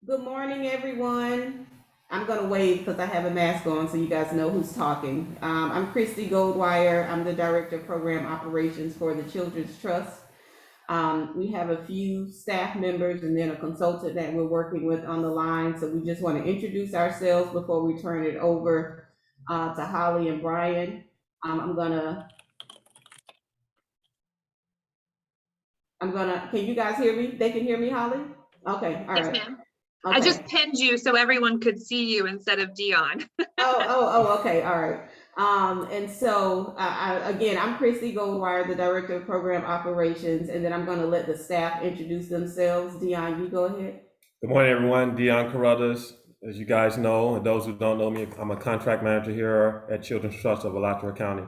Good morning, everyone. I'm going to wave because I have a mask on so you guys know who's talking. I'm Christy Goldwire. I'm the Director of Program Operations for the Children's Trust. We have a few staff members and then a consultant that we're working with on the line. So we just want to introduce ourselves before we turn it over to Holly and Brian. I'm gonna, can you guys hear me? They can hear me, Holly? Okay, all Yes, right. ma'am. I just Okay. pinned you so everyone could see you instead of Dion. Okay, all right. And so again, I'm Christy Goldwire, the Director of Program Operations, and then I'm going to let the staff introduce themselves. Dion, you go ahead. Good morning, everyone. Dion Carruthers. As you guys know, and those who don't know me, I'm a contract manager here at Children's Trust of Alachua County.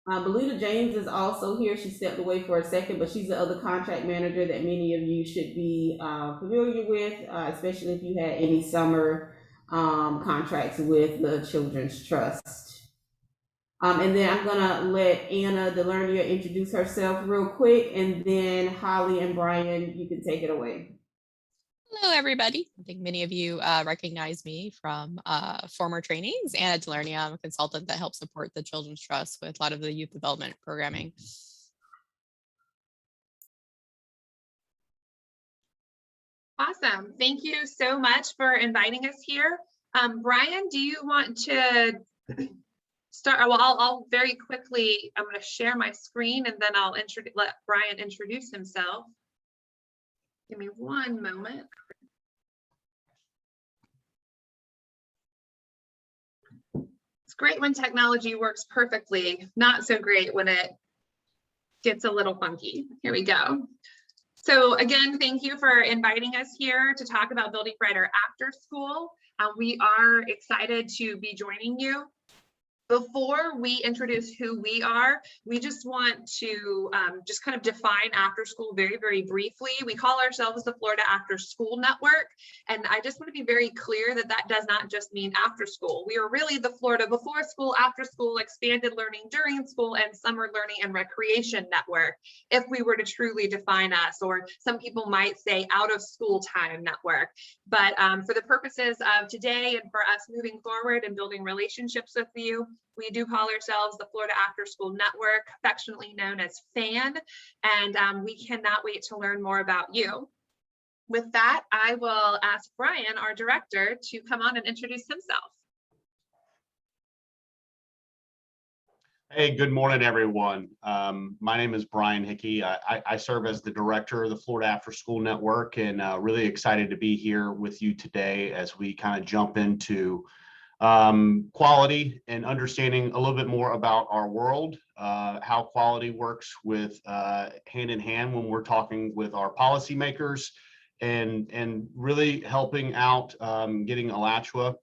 Belita James is also here. She stepped away for a second, but she's the other contract manager that many of you should be familiar with, especially if you had any summer contracts with the Children's Trust. And then I'm gonna let Anna Delernia introduce herself real quick, and then Holly and Brian, you can take it away. Hello, everybody. I think many of you recognize me from former trainings. Anna Delernia, I'm a consultant that helps support the Children's Trust with a lot of the youth development programming. Awesome. Thank you so much for inviting us here. Brian, do you want to start? Well, I'll very quickly, I'm going to share my screen and then I'll let Brian introduce himself. Give me one moment. It's great when technology works perfectly, not so great when it gets a little funky. Here we go. So again, thank you for inviting us here to talk about Building Brighter After School. We are excited to be joining you. Before we introduce who we are, we just want to just kind of define after school very, very briefly. We call ourselves the Florida After School Network. And I just want to be very clear that that does not just mean after school. We are really the Florida Before School, After School, Expanded Learning During School, and Summer Learning and Recreation Network, if we were to truly define us, or some people might say out of school time network. But for the purposes of today and for us moving forward and building relationships with you, we do call ourselves the Florida After School Network, affectionately known as FAN, and we cannot wait to learn more about you. With that, I will ask Brian, our director, to come on and introduce himself. Hey, good morning, everyone. My name is Brian Hickey. I serve as the director of the Florida After School Network, and really excited to be here with you today as we kind of jump into quality and understanding a little bit more about our world, how quality works with hand in hand when we're talking with our policymakers, and really helping out getting Alachua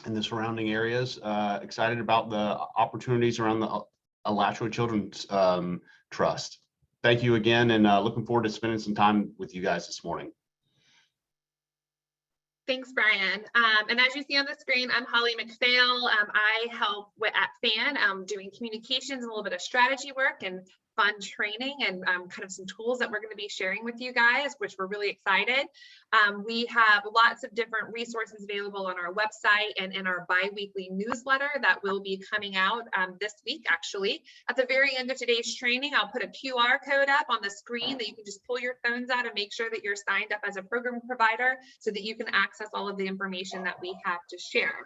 and the surrounding areas excited about the opportunities around the Alachua Children's Trust. Thank you again, and looking forward to spending some time with you guys this morning. Thanks, Brian. And as you see on the screen, I'm Holly McPhail. I help at FAN doing communications, a little bit of strategy work and fun training, and kind of some tools that we're going to be sharing with you guys, which we're really excited. We have lots of different resources available on our website and in our bi-weekly newsletter that will be coming out this week, actually. At the very end of today's training, I'll put a QR code up on the screen that you can just pull your phones out and make sure that you're signed up as a program provider so that you can access all of the information that we have to share.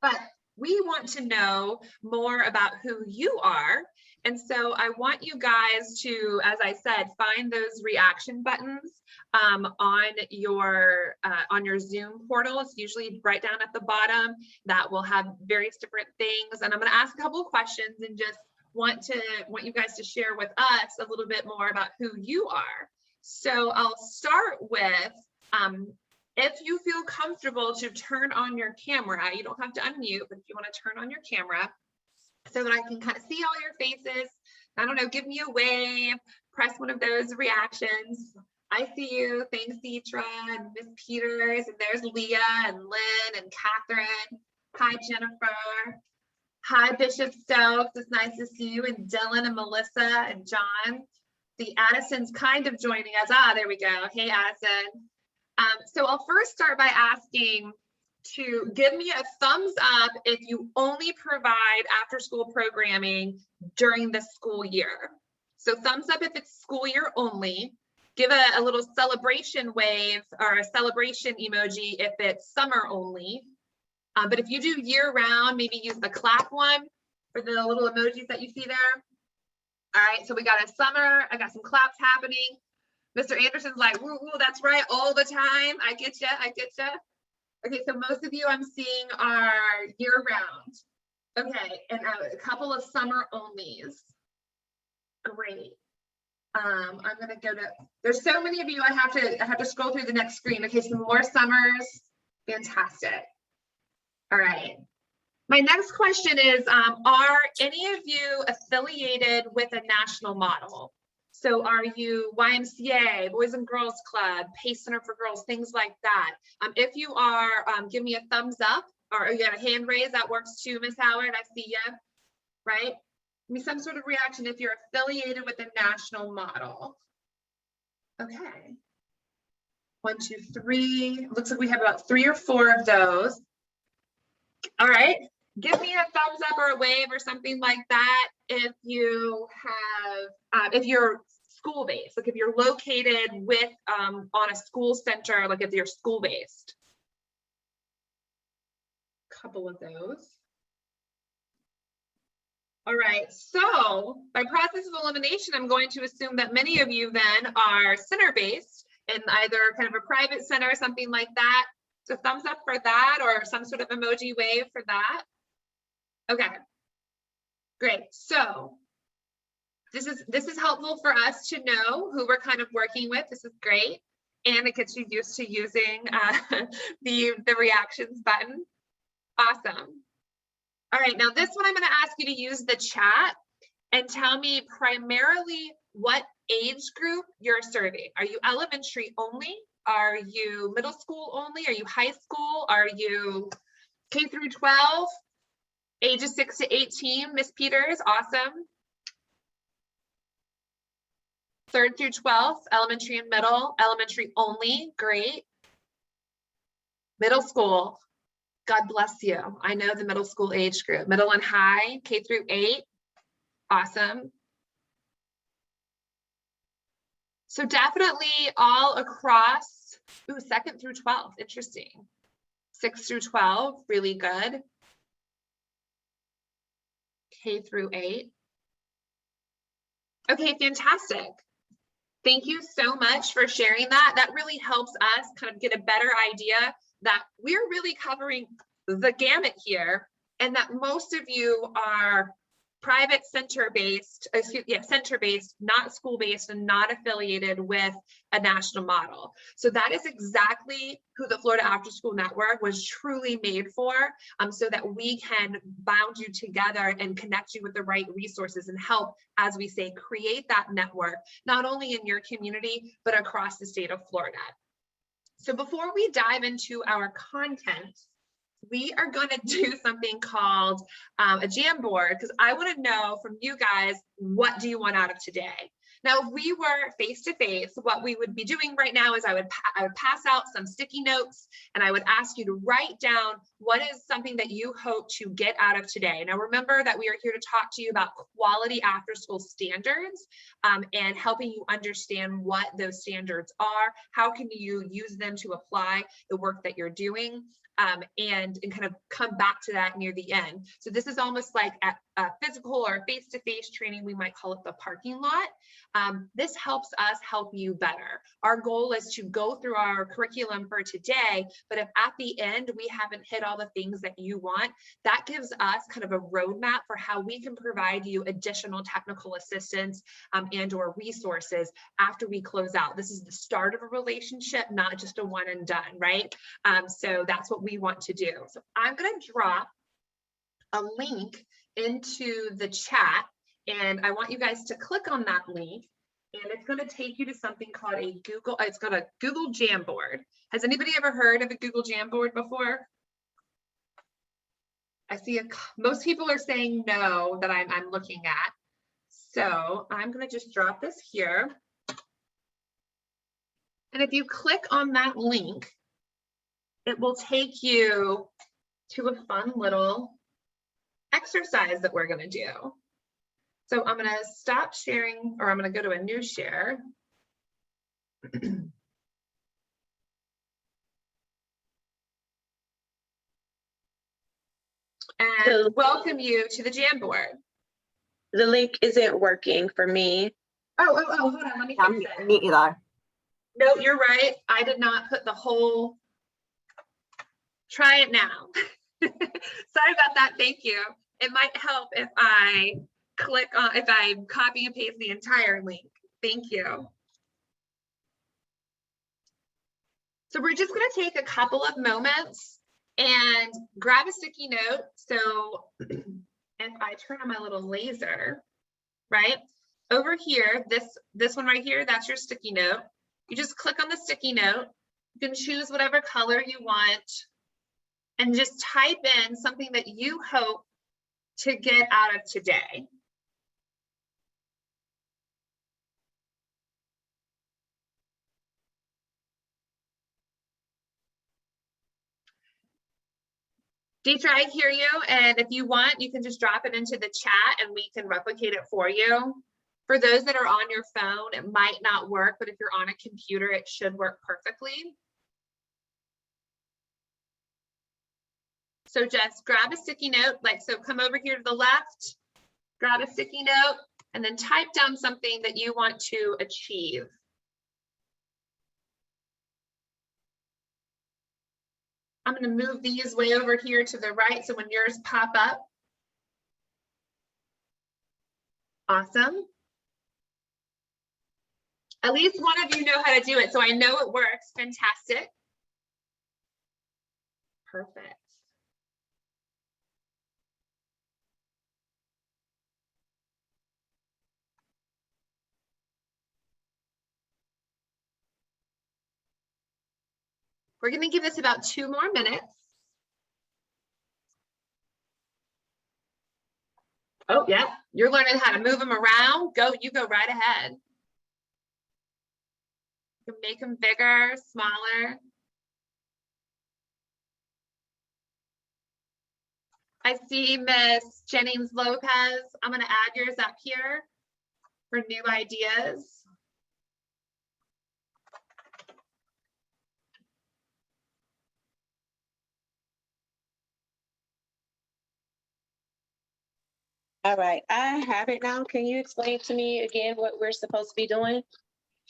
But we want to know more about who you are. And so I want you guys to, as I said, find those reaction buttons on your Zoom portal. It's usually right down at the bottom. That will have various different things. And I'm going to ask a couple of questions and just want you guys to share with us a little bit more about who you are. So I'll start with, if you feel comfortable to turn on your camera, you don't have to unmute, but if you want to turn on your camera so that I can kind of see all your faces, I don't know, give me a wave, press one of those reactions. I see you. Thanks, Deetra and Miss Peters. And there's Leah and Lynn and Catherine. Hi, Jennifer. Hi, Bishop Stokes. It's nice to see you. And Dylan and Melissa and John. The Addison's kind of joining us. Ah, there we go. Hey, Addison. So I'll first start by asking to give me a thumbs up if you only provide after school programming during the school year. So thumbs up if it's school year only. Give a little celebration wave or a celebration emoji if it's summer only. But if you do year round, maybe use the clap one for the little emojis that you see there. All right, so we got a summer, I got some claps happening. Mr. Anderson's like, woo, woo, that's right, all the time. I get you, I get you. Okay, so most of you I'm seeing are year round. Okay, and a couple of summer onlys. Great. I'm gonna go to, there's so many of you, I have to scroll through the next screen. Okay, some more summers, fantastic. All right. My next question is, are any of you affiliated with a national model? So are you YMCA, Boys and Girls Club, Pace Center for Girls, things like that? If you are, give me a thumbs up, or you got a hand raise, that works too, Miss Howard, I see you, right? Give me some sort of reaction if you're affiliated with a national model. Okay. 1, 2, 3, looks like we have about 3 or 4 of those. All right. Give me a thumbs up or a wave or something like that if you have, if you're school-based, like if you're located with on a school center, like if you're school-based. Couple of those. All right, so by process of elimination, I'm going to assume that many of you then are center-based in either kind of a private center or something like that. So thumbs up for that, or some sort of emoji wave for that. Okay, great. So this is helpful for us to know who we're kind of working with. This is great. And it gets you used to using the reactions button. Awesome. All right, now this one I'm going to ask you to use the chat and tell me primarily what age group you're serving. Are you elementary only? Are you middle school only? Are you high school? Are you K through 12? Ages 6 to 18, Miss Peters, awesome. 3rd through 12th, elementary and middle, elementary only, great. Middle school, God bless you. I know the middle school age group, middle and high, K through 8, awesome. So definitely all across, ooh, 2nd through 12th, interesting. 6 through 12, really good. K through 8. Okay, fantastic. Thank you so much for sharing that. That really helps us kind of get a better idea that we're really covering the gamut here, and that most of you are private center-based, center-based, not school-based, and not affiliated with a national model. So that is exactly who the Florida After School Network was truly made for, so that we can bound you together and connect you with the right resources and help, as we say, create that network, not only in your community, but across the state of Florida. So before we dive into our content, we are going to do something called a jam board, because I want to know from you guys, what do you want out of today? Now, if we were face-to-face, what we would be doing right now is I would pass out some sticky notes, and I would ask you to write down what is something that you hope to get out of today. Now, remember that we are here to talk to you about quality after-school standards and helping you understand what those standards are. How can you use them to apply the work that you're doing? And kind of come back to that near the end. So this is almost like at a physical or face-to-face training, we might call it the parking lot. This helps us help you better. Our goal is to go through our curriculum for today, but if at the end we haven't hit all the things that you want, that gives us kind of a roadmap for how we can provide you additional technical assistance and or resources after we close out. This is the start of a relationship, not just a one and done, right? So that's what we want to do. So I'm going to drop a link into the chat, and I want you guys to click on that link, and it's going to take you to something called a Google, it's called a Google Jamboard. Has anybody ever heard of a Google Jamboard before? I see most people are saying no that I'm looking at. So I'm going to just drop this here. And if you click on that link, it will take you to a fun little exercise that we're going to do. So I'm going to stop sharing, or I'm going to go to a new share. And welcome you to the Jamboard. The link isn't working for me. Oh, hold on, let me fix it. Me either. No, you're right. I did not put the whole, try it now. Sorry about that, thank you. It might help if I click on, if I copy and paste the entire link. Thank you. So we're just gonna take a couple of moments and grab a sticky note. So if I turn on my little laser, right? Over here, this one right here, that's your sticky note. You just click on the sticky note. You can choose whatever color you want and just type in something that you hope to get out of today. Deidre, I hear you. And if you want, you can just drop it into the chat and we can replicate it for you. For those that are on your phone, it might not work, but if you're on a computer, it should work perfectly. So just grab a sticky note, like, so come over here to the left, grab a sticky note, and then type down something that you want to achieve. I'm going to move these way over here to the right, so when yours pop up. Awesome. At least one of you know how to do it, so I know it works. Fantastic. Perfect. We're going to give this about 2 more minutes. Oh, yeah, you're learning how to move them around. You go right ahead. You can make them bigger, smaller. I see Miss Jennings Lopez. I'm going to add yours up here for new ideas. All right, I have it now. Can you explain to me again what we're supposed to be doing?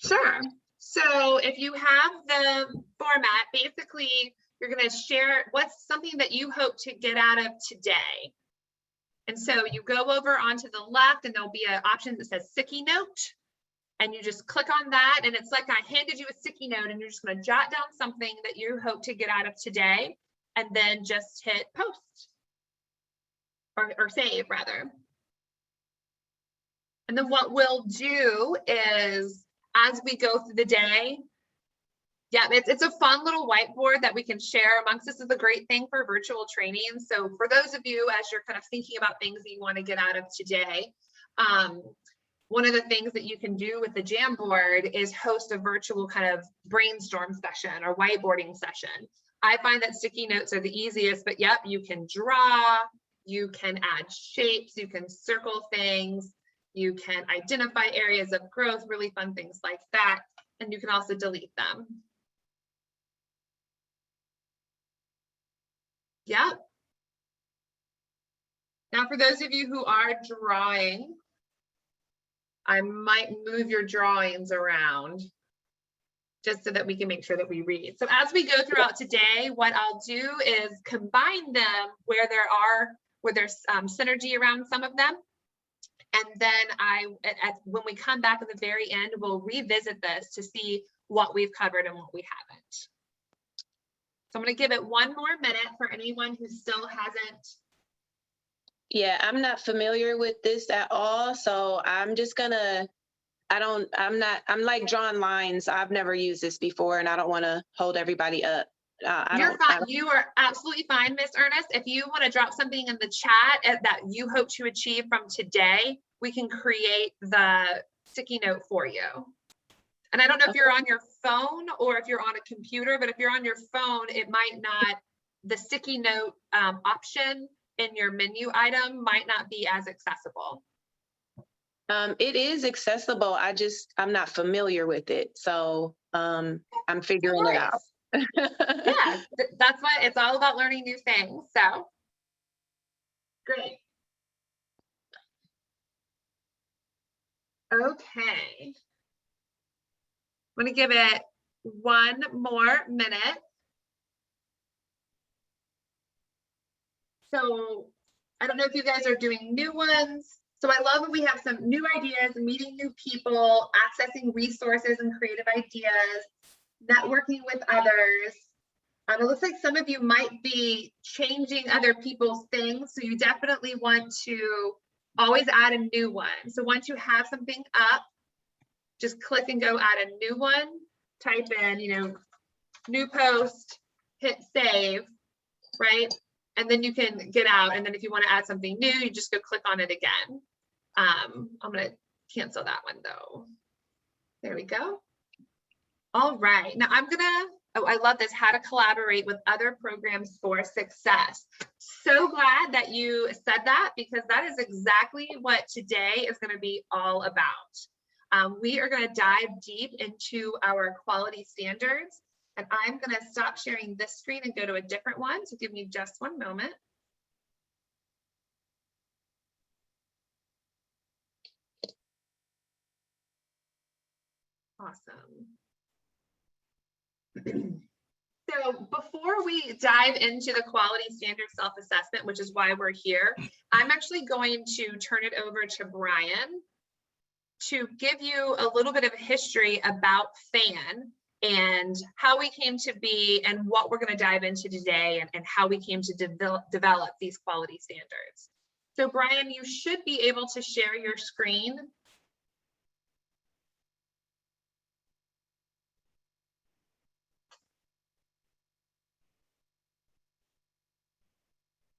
Sure. So if you have the format, basically you're going to share what's something that you hope to get out of today. And so you go over onto the left and there'll be an option that says sticky note. And you just click on that and it's like I handed you a sticky note and you're just going to jot down something that you hope to get out of today and then just hit post or save rather. And then what we'll do is as we go through the day, yeah, it's a fun little whiteboard that we can share amongst us. This is a great thing for virtual training. So for those of you, as you're kind of thinking about things that you want to get out of today, one of the things that you can do with the Jamboard is host a virtual kind of brainstorm session or whiteboarding session. I find that sticky notes are the easiest, but yep, you can draw, you can add shapes, you can circle things, you can identify areas of growth, really fun things like that. And you can also delete them. Yep. Now, for those of you who are drawing, I might move your drawings around just so that we can make sure that we read. So as we go throughout today, what I'll do is combine them where there's synergy around some of them. And then when we come back at the very end, we'll revisit this to see what we've covered and what we haven't. So I'm going to give it 1 more minute for anyone who still hasn't. Yeah, I'm not familiar with this at all. So I'm just gonna, I'm like drawing lines. I've never used this before and I don't want to hold everybody up. You're fine. You are absolutely fine, Miss Ernest. If you want to drop something in the chat that you hope to achieve from today, we can create the sticky note for you. And I don't know if you're on your phone or if you're on a computer, but if you're on your phone, it might not, the sticky note option in your menu item might not be as accessible. It is accessible. I'm not familiar with it. So I'm figuring it out. Yeah, that's what it's all about, learning new things. So great. Okay. I'm going to give it one more minute. So I don't know if you guys are doing new ones. So I love when we have some new ideas, meeting new people, accessing resources and creative ideas, networking with others. It looks like some of you might be changing other people's things. So you definitely want to always add a new one. So once you have something up, just click and go add a new one, type in, new post, hit save, right? And then you can get out. And then if you want to add something new, you just go click on it again. I'm going to cancel that one though. There we go. All right. Now I'm going to, oh, I love this, how to collaborate with other programs for success. So glad that you said that, because that is exactly what today is going to be all about. We are going to dive deep into our quality standards, and I'm going to stop sharing this screen and go to a different one. So give me just one moment. Awesome. So before we dive into the quality standard self-assessment, which is why we're here, I'm actually going to turn it over to Brian to give you a little bit of a history about FAN and how we came to be and what we're going to dive into today, and how we came to develop these quality standards. So Brian, you should be able to share your screen.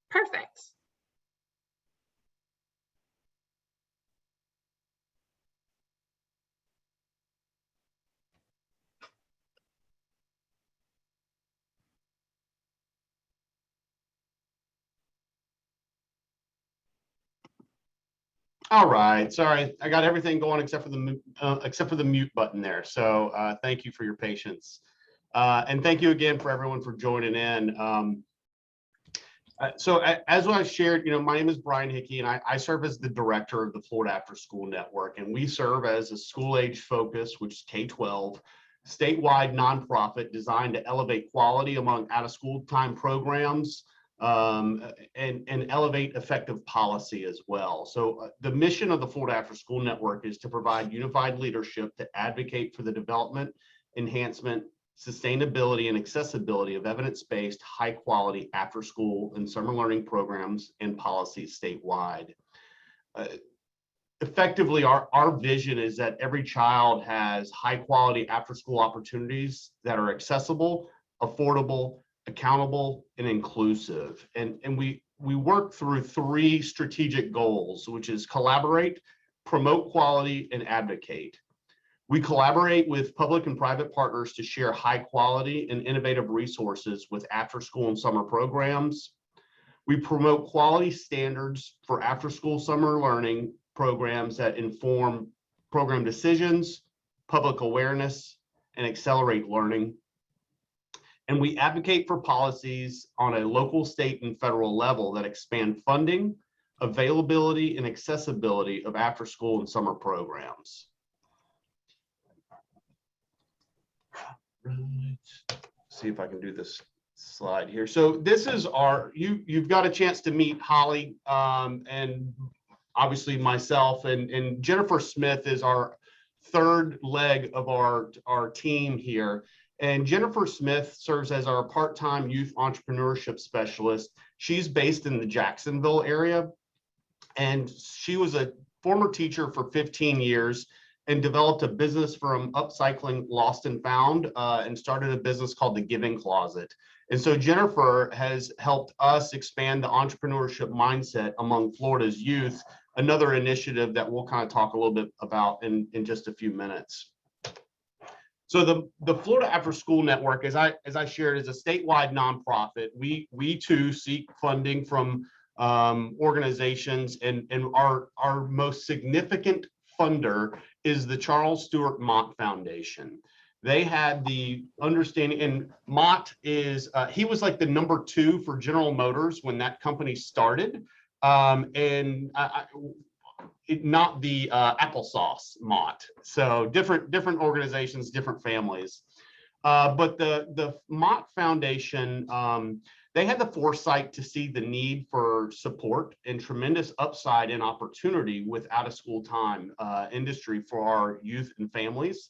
Perfect. All right, sorry, I got everything going except for the mute button there. So thank you for your patience, and thank you again for everyone for joining in. So as I shared, my name is Brian Hickey, and I serve as the director of the Florida After School Network, and we serve as a school age focus, which is K-12, statewide nonprofit designed to elevate quality among out of school time programs, and elevate effective policy as well. So the mission of the Florida After School Network is to provide unified leadership to advocate for the development, enhancement, sustainability, and accessibility of evidence-based, high-quality after-school and summer learning programs and policies statewide. Effectively, our vision is that every child has high-quality after-school opportunities that are accessible, affordable, accountable, and inclusive. And we work through 3 strategic goals, which is collaborate, promote quality, and advocate. We collaborate with public and private partners to share high quality and innovative resources with after school and summer programs. We promote quality standards for after school summer learning programs that inform program decisions, public awareness, and accelerate learning. And we advocate for policies on a local, state, and federal level that expand funding, availability, and accessibility of after school and summer programs. Right. See if I can do this slide here. So this is you've got a chance to meet Holly, and obviously myself, and Jennifer Smith is our third leg of our team here. And Jennifer Smith serves as our part-time youth entrepreneurship specialist. She's based in the Jacksonville area, and she was a former teacher for 15 years and developed a business from upcycling lost and found, and started a business called the Giving Closet. And so Jennifer has helped us expand the entrepreneurship mindset among Florida's youth, another initiative that we'll kind of talk a little bit about in just a few minutes. So the Florida After School Network, as I shared, is a statewide nonprofit. We too seek funding from organizations, and our most significant funder is the Charles Stewart Mott Foundation. They had the understanding, and Mott is he was like the number 2 for General Motors when that company started, and not the applesauce Mott. So different organizations, different families. But the Mott Foundation, they had the foresight to see the need for support and tremendous upside and opportunity with out of school time industry for our youth and families.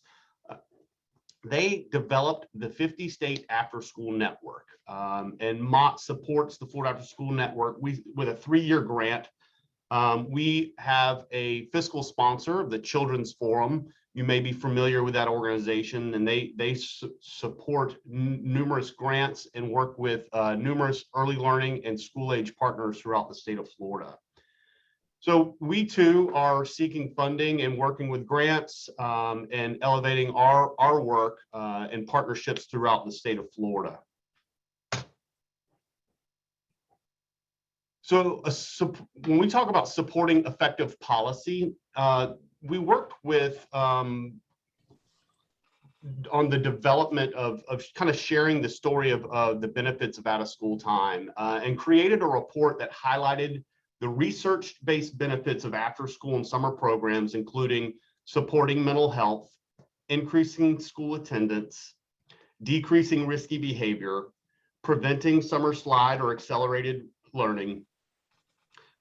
They developed the 50-state after school network, and Mott supports the Florida After School Network with a 3-year grant. We have a fiscal sponsor, the Children's Forum. You may be familiar with that organization, and they support numerous grants and work with numerous early learning and school age partners throughout the state of Florida. So we too are seeking funding and working with grants and elevating our work and partnerships throughout the state of Florida. So when we talk about supporting effective policy, we worked with on the development of kind of sharing the story of the benefits of out of school time and created a report that highlighted the research-based benefits of after school and summer programs, including supporting mental health, increasing school attendance, decreasing risky behavior, preventing summer slide or accelerated learning,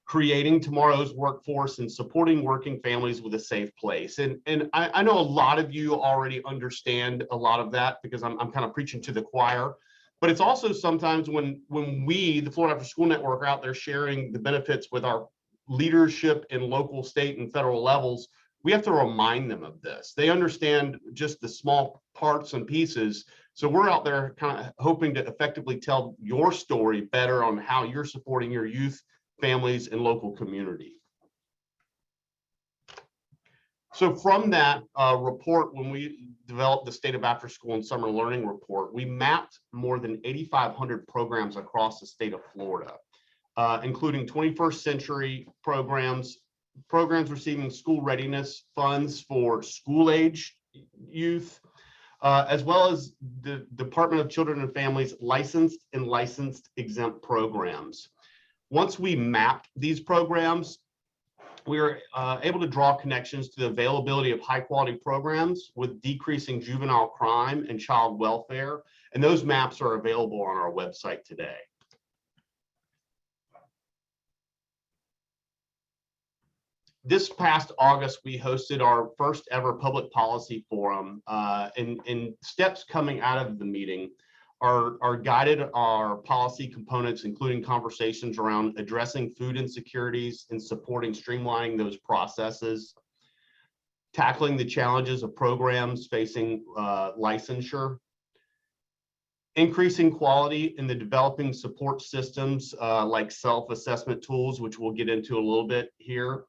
creating tomorrow's workforce, and supporting working families with a safe place. And I know a lot of you already understand a lot of that because I'm kind of preaching to the choir, but it's also sometimes when we, the Florida After School Network, are out there sharing the benefits with our leadership in local, state, and federal levels, we have to remind them of this. They understand just the small parts and pieces. So we're out there kind of hoping to effectively tell your story better on how you're supporting your youth, families, and local community. So from that report, when we developed the State of After School and Summer Learning Report, we mapped more than 8,500 programs across the state of Florida, including 21st century programs receiving school readiness funds for school-age youth, as well as the Department of Children and Families licensed and licensed exempt programs. Once we mapped these programs, we were able to draw connections to the availability of high quality programs with decreasing juvenile crime and child welfare. And those maps are available on our website today. This past August, we hosted our first ever public policy forum, and steps coming out of the meeting are guided our policy components, including conversations around addressing food insecurities and supporting streamlining those processes, tackling the challenges of programs facing licensure, increasing quality in the developing support systems like self-assessment tools, which we'll get into a little bit here,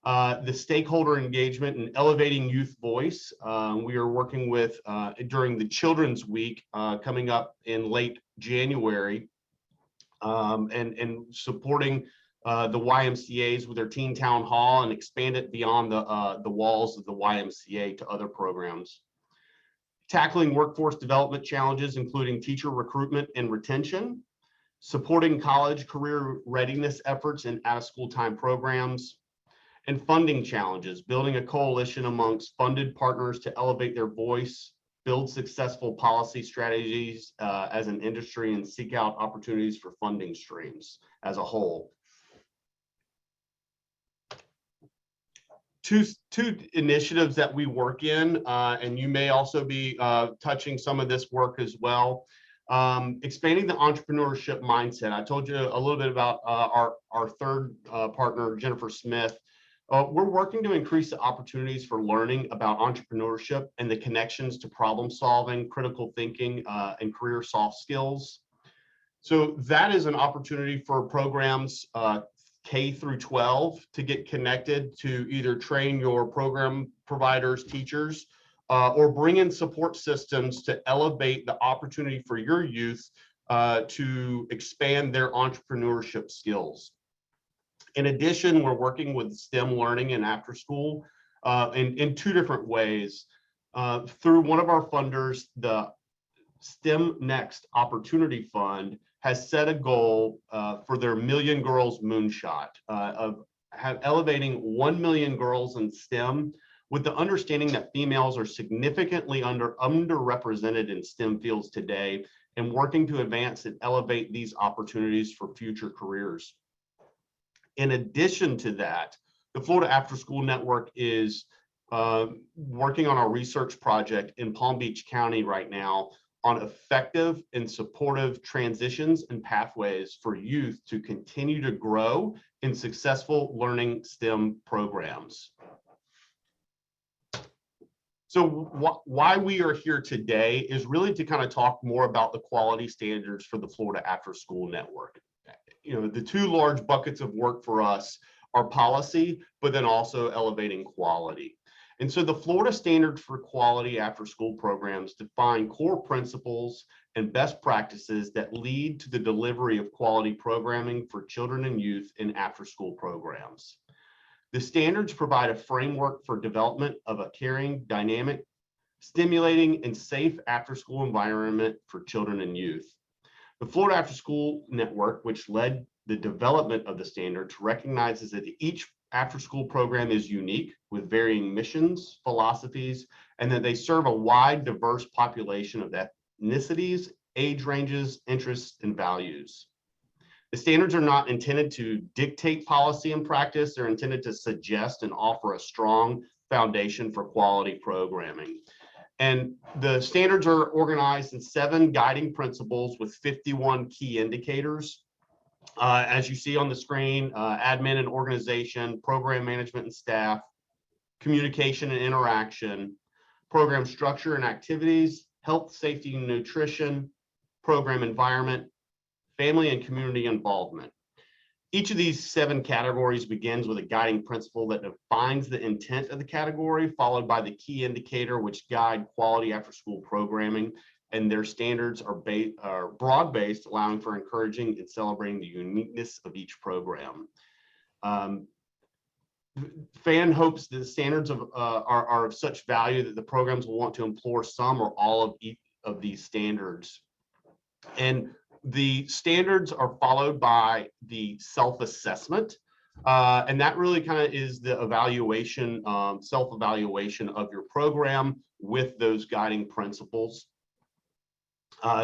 the stakeholder engagement and elevating youth voice. We are working with during the Children's Week coming up in late January, and supporting the YMCA's with their Teen Town Hall and expand it beyond the walls of the YMCA to other programs. Tackling workforce development challenges, including teacher recruitment and retention, supporting college career readiness efforts and out-of-school time programs, and funding challenges, building a coalition amongst funded partners to elevate their voice, build successful policy strategies as an industry, and seek out opportunities for funding streams as a whole. Two initiatives that we work in, and you may also be touching some of this work as well. Expanding the entrepreneurship mindset. I told you a little bit about our third partner, Jennifer Smith. We're working to increase the opportunities for learning about entrepreneurship and the connections to problem solving, critical thinking, and career soft skills. So that is an opportunity for programs K through 12 to get connected to either train your program providers, teachers, or bring in support systems to elevate the opportunity for your youth to expand their entrepreneurship skills. In addition, we're working with STEM learning and after school in two different ways. Through one of our funders, the STEM Next Opportunity Fund has set a goal for their Million Girls Moonshot of elevating 1 million girls in STEM, with the understanding that females are significantly underrepresented in STEM fields today, and working to advance and elevate these opportunities for future careers. In addition to that, the Florida After School Network is working on a research project in Palm Beach County right now on effective and supportive transitions and pathways for youth to continue to grow in successful learning STEM programs. So why we are here today is really to kind of talk more about the quality standards for the Florida After School Network. You know, the two large buckets of work for us are policy, but then also elevating quality. And so the Florida Standards for Quality After School Programs define core principles and best practices that lead to the delivery of quality programming for children and youth in after school programs. The standards provide a framework for development of a caring, dynamic, stimulating, and safe after school environment for children and youth. The Florida After School Network, which led the development of the standards, recognizes that each after school program is unique with varying missions, philosophies, and that they serve a wide, diverse population of ethnicities, age ranges, interests, and values. The standards are not intended to dictate policy and practice. They're intended to suggest and offer a strong foundation for quality programming. And the standards are organized in 7 guiding principles with 51 key indicators. As you see on the screen, admin and organization, program management and staff, communication and interaction, program structure and activities, health, safety and nutrition, program environment, family and community involvement. Each of these 7 categories begins with a guiding principle that defines the intent of the category, followed by the key indicator which guide quality after school programming, and their standards are broad-based, allowing for encouraging and celebrating the uniqueness of each program. FAN hopes that the standards are of such value that the programs will want to employ some or all of each of these standards. And the standards are followed by the self-assessment, and that really kind of is the evaluation, self-evaluation of your program with those guiding principles.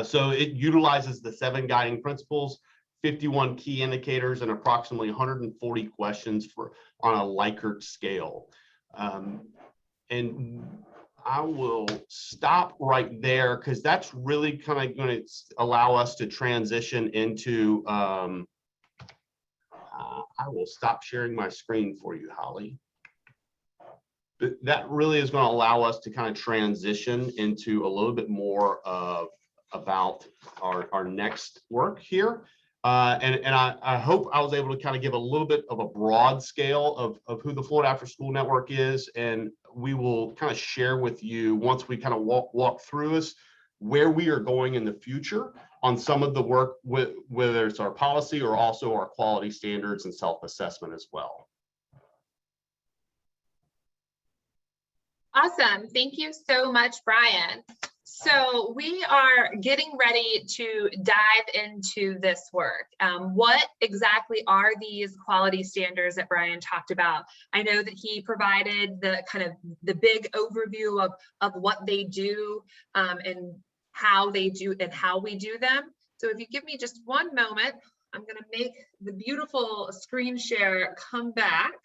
So it utilizes the 7 guiding principles, 51 key indicators, and approximately 140 questions on a Likert scale. And I will stop right there because that's really kind of going to allow us to transition into, I will stop sharing my screen for you, Holly. But that really is going to allow us to kind of transition into a little bit more about our next work here. And I hope I was able to kind of give a little bit of a broad scale of who the Florida After School Network is, and we will kind of share with you once we kind of walk through us where we are going in the future on some of the work, whether it's our policy or also our quality standards and self-assessment as well. Awesome. Thank you so much, Brian. So we are getting ready to dive into this work. What exactly are these quality standards that Brian talked about? I know that he provided the kind of the big overview of what they do and how they do and how we do them. So if you give me just one moment, I'm going to make the beautiful screen share come back,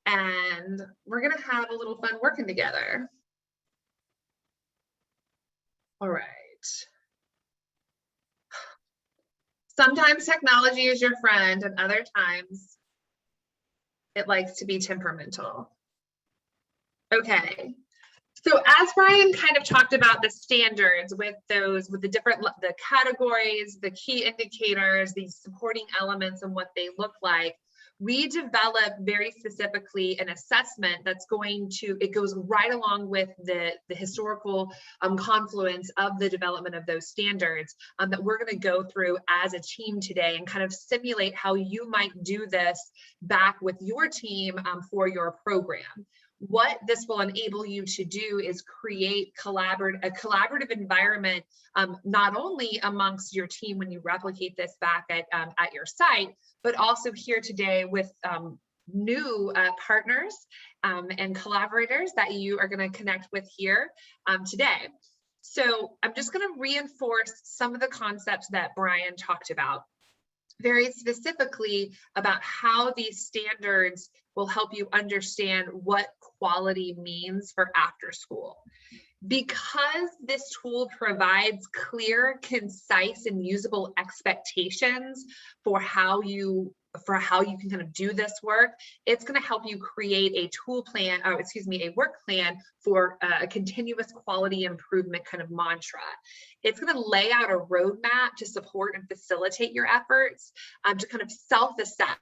and we're going to have a little fun working together. All right. Sometimes technology is your friend, and other times it likes to be temperamental. Okay. So as Brian kind of talked about the standards with the categories, the key indicators, these supporting elements and what they look like, we develop very specifically an assessment that's going to, it goes right along with the historical confluence of the development of those standards that we're going to go through as a team today and kind of simulate how you might do this back with your team for your program. What this will enable you to do is create a collaborative environment, not only amongst your team when you replicate this back at your site, but also here today with new partners and collaborators that you are going to connect with here today. So I'm just going to reinforce some of the concepts that Brian talked about, very specifically about how these standards will help you understand what quality means for after school. Because this tool provides clear, concise, and usable expectations for how you can kind of do this work, it's going to help you create a tool plan, or excuse me, a work plan for a continuous quality improvement kind of mantra. It's going to lay out a roadmap to support and facilitate your efforts to kind of self-assess.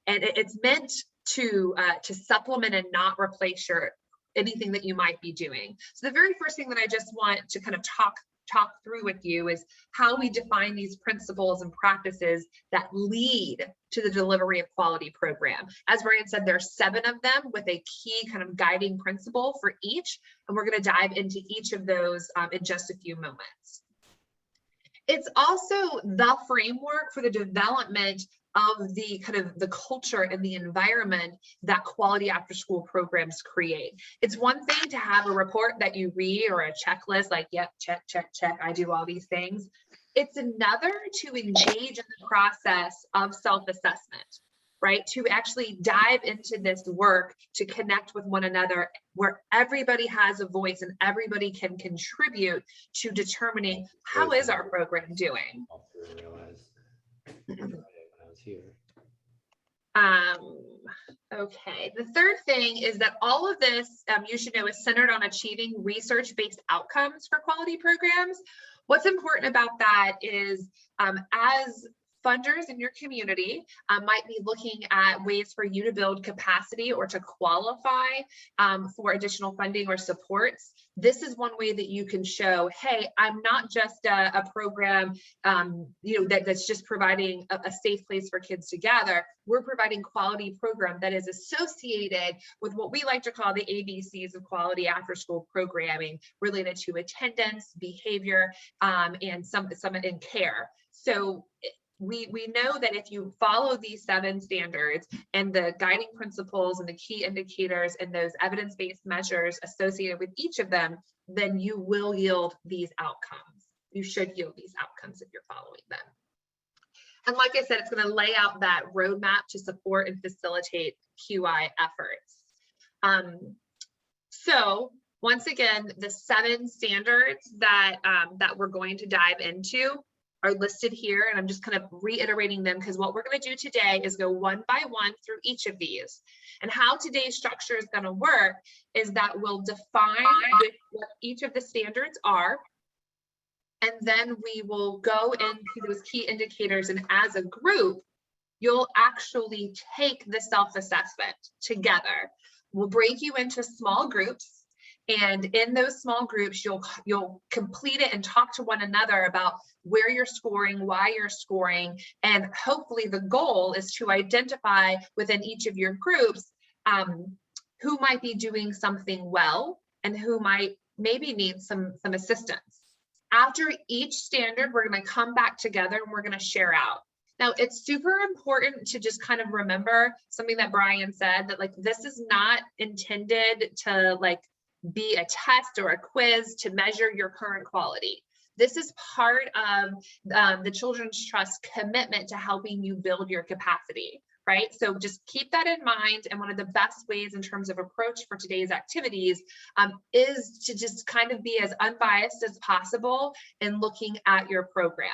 And it's meant to supplement and not replace anything that you might be doing. So the very first thing that I just want to kind of talk through with you is how we define these principles and practices that lead to the delivery of quality program. As Brian said, there are 7 of them with a key kind of guiding principle for each, and we're going to dive into each of those in just a few moments. It's also the framework for the development of the kind of the culture and the environment that quality after school programs create. It's one thing to have a report that you read or a checklist like, yep, check, check, check, I do all these things. It's another to engage in the process of self-assessment, right? To actually dive into this work, to connect with one another, where everybody has a voice and everybody can contribute to determining how is our program doing. Okay, the third thing is that all of this, you should know, is centered on achieving research-based outcomes for quality programs. What's important about that is as funders in your community might be looking at ways for you to build capacity or to qualify for additional funding or supports. This is one way that you can show, hey, I'm not just a program that's just providing a safe place for kids to gather. We're providing quality program that is associated with what we like to call the ABCs of quality after school programming related to attendance, behavior, and some in care. So we know that if you follow these 7 standards and the guiding principles and the key indicators and those evidence-based measures associated with each of them, then you will yield these outcomes. You should yield these outcomes if you're following them. And like I said, it's going to lay out that roadmap to support and facilitate QI efforts. So once again, the 7 standards that we're going to dive into are listed here, and I'm just kind of reiterating them because what we're going to do today is go one by one through each of these. And how today's structure is going to work is that we'll define what each of the standards are, and then we will go into those key indicators, and as a group, you'll actually take the self-assessment together. We'll break you into small groups, and in those small groups, you'll complete it and talk to one another about where you're scoring, why you're scoring, and hopefully the goal is to identify within each of your groups who might be doing something well and who might maybe need some assistance. After each standard, we're going to come back together and we're going to share out. Now, it's super important to just kind of remember something that Brian said, that like this is not intended to like be a test or a quiz to measure your current quality. This is part of the Children's Trust commitment to helping you build your capacity, right? So just keep that in mind. And one of the best ways in terms of approach for today's activities is to just kind of be as unbiased as possible in looking at your program.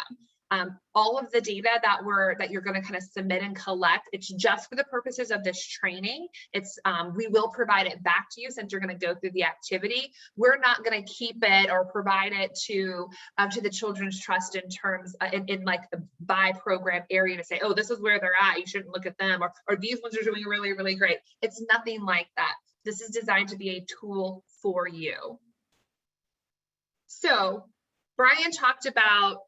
All of the data that you're going to kind of submit and collect, it's just for the purposes of this training. It's we will provide it back to you since you're going to go through the activity. We're not going to keep it or provide it to the Children's Trust in terms in like the by program area to say, oh, this is where they're at, you shouldn't look at them, or these ones are doing really, really great. It's nothing like that. This is designed to be a tool for you. So Brian talked about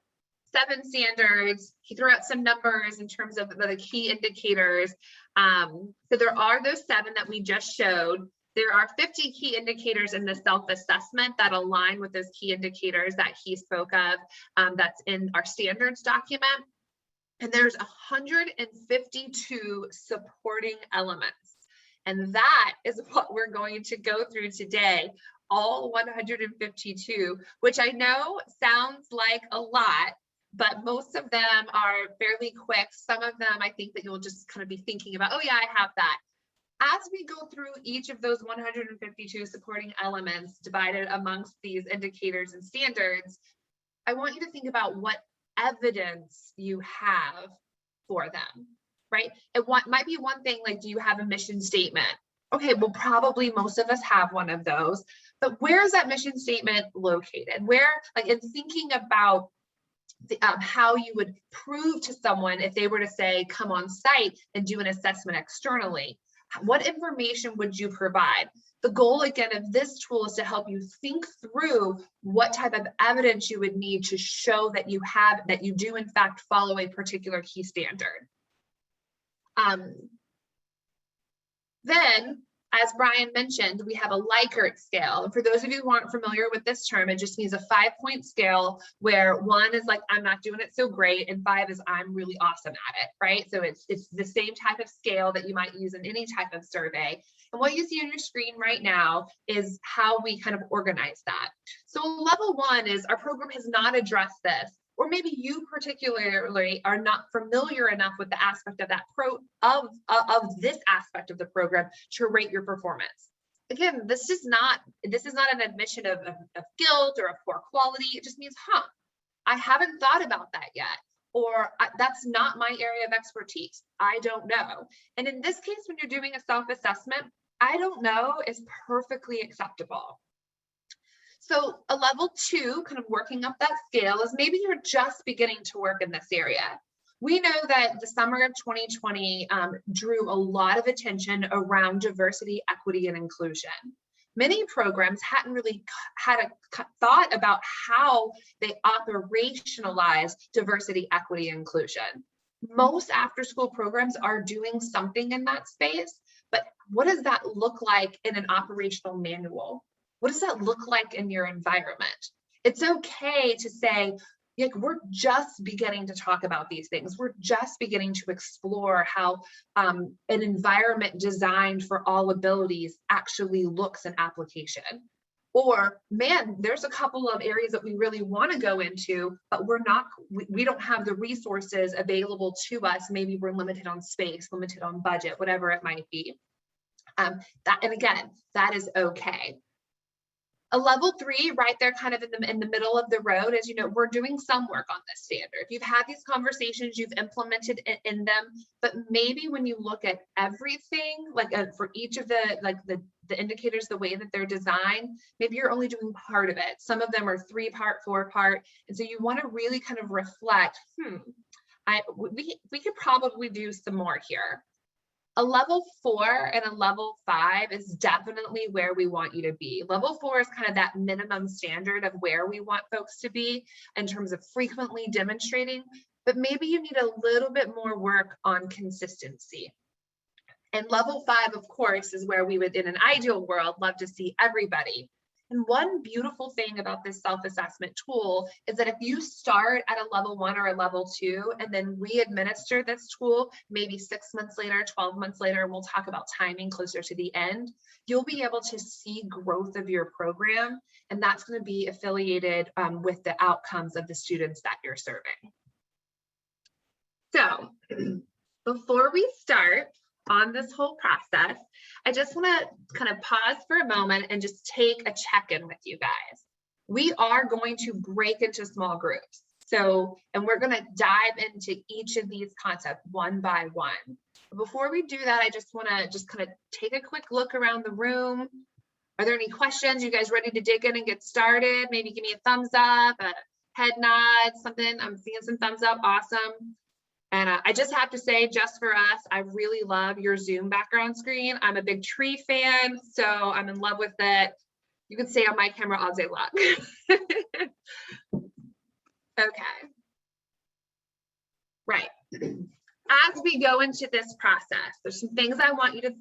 7 standards. He threw out some numbers in terms of the key indicators. So there are those 7 that we just showed. There are 50 key indicators in the self-assessment that align with those key indicators that he spoke of. That's in our standards document. And there's 152 supporting elements. And that is what we're going to go through today, all 152, which I know sounds like a lot, but most of them are fairly quick. Some of them I think that you'll just kind of be thinking about, oh yeah, I have that. As we go through each of those 152 supporting elements divided amongst these indicators and standards, I want you to think about what evidence you have for them, right? It might be one thing like, do you have a mission statement? Okay, well, probably most of us have one of those, but where is that mission statement located? Where, like in thinking about how you would prove to someone if they were to say, come on site and do an assessment externally, what information would you provide? The goal again of this tool is to help you think through what type of evidence you would need to show that you do in fact follow a particular key standard. Then, as Brian mentioned, we have a Likert scale. And for those of you who aren't familiar with this term, it just means a 5-point scale where 1 is like, I'm not doing it so great, and 5 is I'm really awesome at it, right? So it's the same type of scale that you might use in any type of survey. And what you see on your screen right now is how we kind of organize that. So level 1 is our program has not addressed this, or maybe you particularly are not familiar enough with the aspect of that of this aspect of the program to rate your performance. Again, this is not an admission of guilt or of poor quality. It just means, I haven't thought about that yet, or that's not my area of expertise. I don't know. And in this case, when you're doing a self-assessment, I don't know is perfectly acceptable. So a level 2, kind of working up that scale, is maybe you're just beginning to work in this area. We know that the summer of 2020 drew a lot of attention around diversity, equity, and inclusion. Many programs hadn't really had a thought about how they operationalize diversity, equity, and inclusion. Most after-school programs are doing something in that space, but what does that look like in an operational manual? What does that look like in your environment? It's okay to say, like, we're just beginning to talk about these things. We're just beginning to explore how an environment designed for all abilities actually looks in application. Or, man, there's a couple of areas that we really want to go into, but we don't have the resources available to us. Maybe we're limited on space, limited on budget, whatever it might be. And again, that is okay. A level 3, right there kind of in the middle of the road, as you know, we're doing some work on this standard. You've had these conversations, you've implemented in them, but maybe when you look at everything, like for each of the indicators, the way that they're designed, maybe you're only doing part of it. Some of them are 3-part, 4-part. And so you want to really kind of reflect, we could probably do some more here. A level 4 and a level 5 is definitely where we want you to be. Level 4 is kind of that minimum standard of where we want folks to be in terms of frequently demonstrating, but maybe you need a little bit more work on consistency. And level 5, of course, is where we would, in an ideal world, love to see everybody. And one beautiful thing about this self-assessment tool is that if you start at a level 1 or a level 2 and then re-administer this tool, maybe 6 months later, 12 months later, we'll talk about timing closer to the end, you'll be able to see growth of your program. And that's going to be affiliated with the outcomes of the students that you're serving. So before we start on this whole process, I just want to kind of pause for a moment and just take a check-in with you guys. We are going to break into small groups. So, and we're going to dive into each of these concepts one by one. Before we do that, I just want to just kind of take a quick look around the room. Are there any questions? You guys ready to dig in and get started? Maybe give me a thumbs up, a head nod, something. I'm seeing some thumbs up. Awesome. And I just have to say, just for us, I really love your Zoom background screen. I'm a big tree fan, so I'm in love with it. You can stay on my camera all day long. Okay. Right. As we go into this process, there's some things I want you to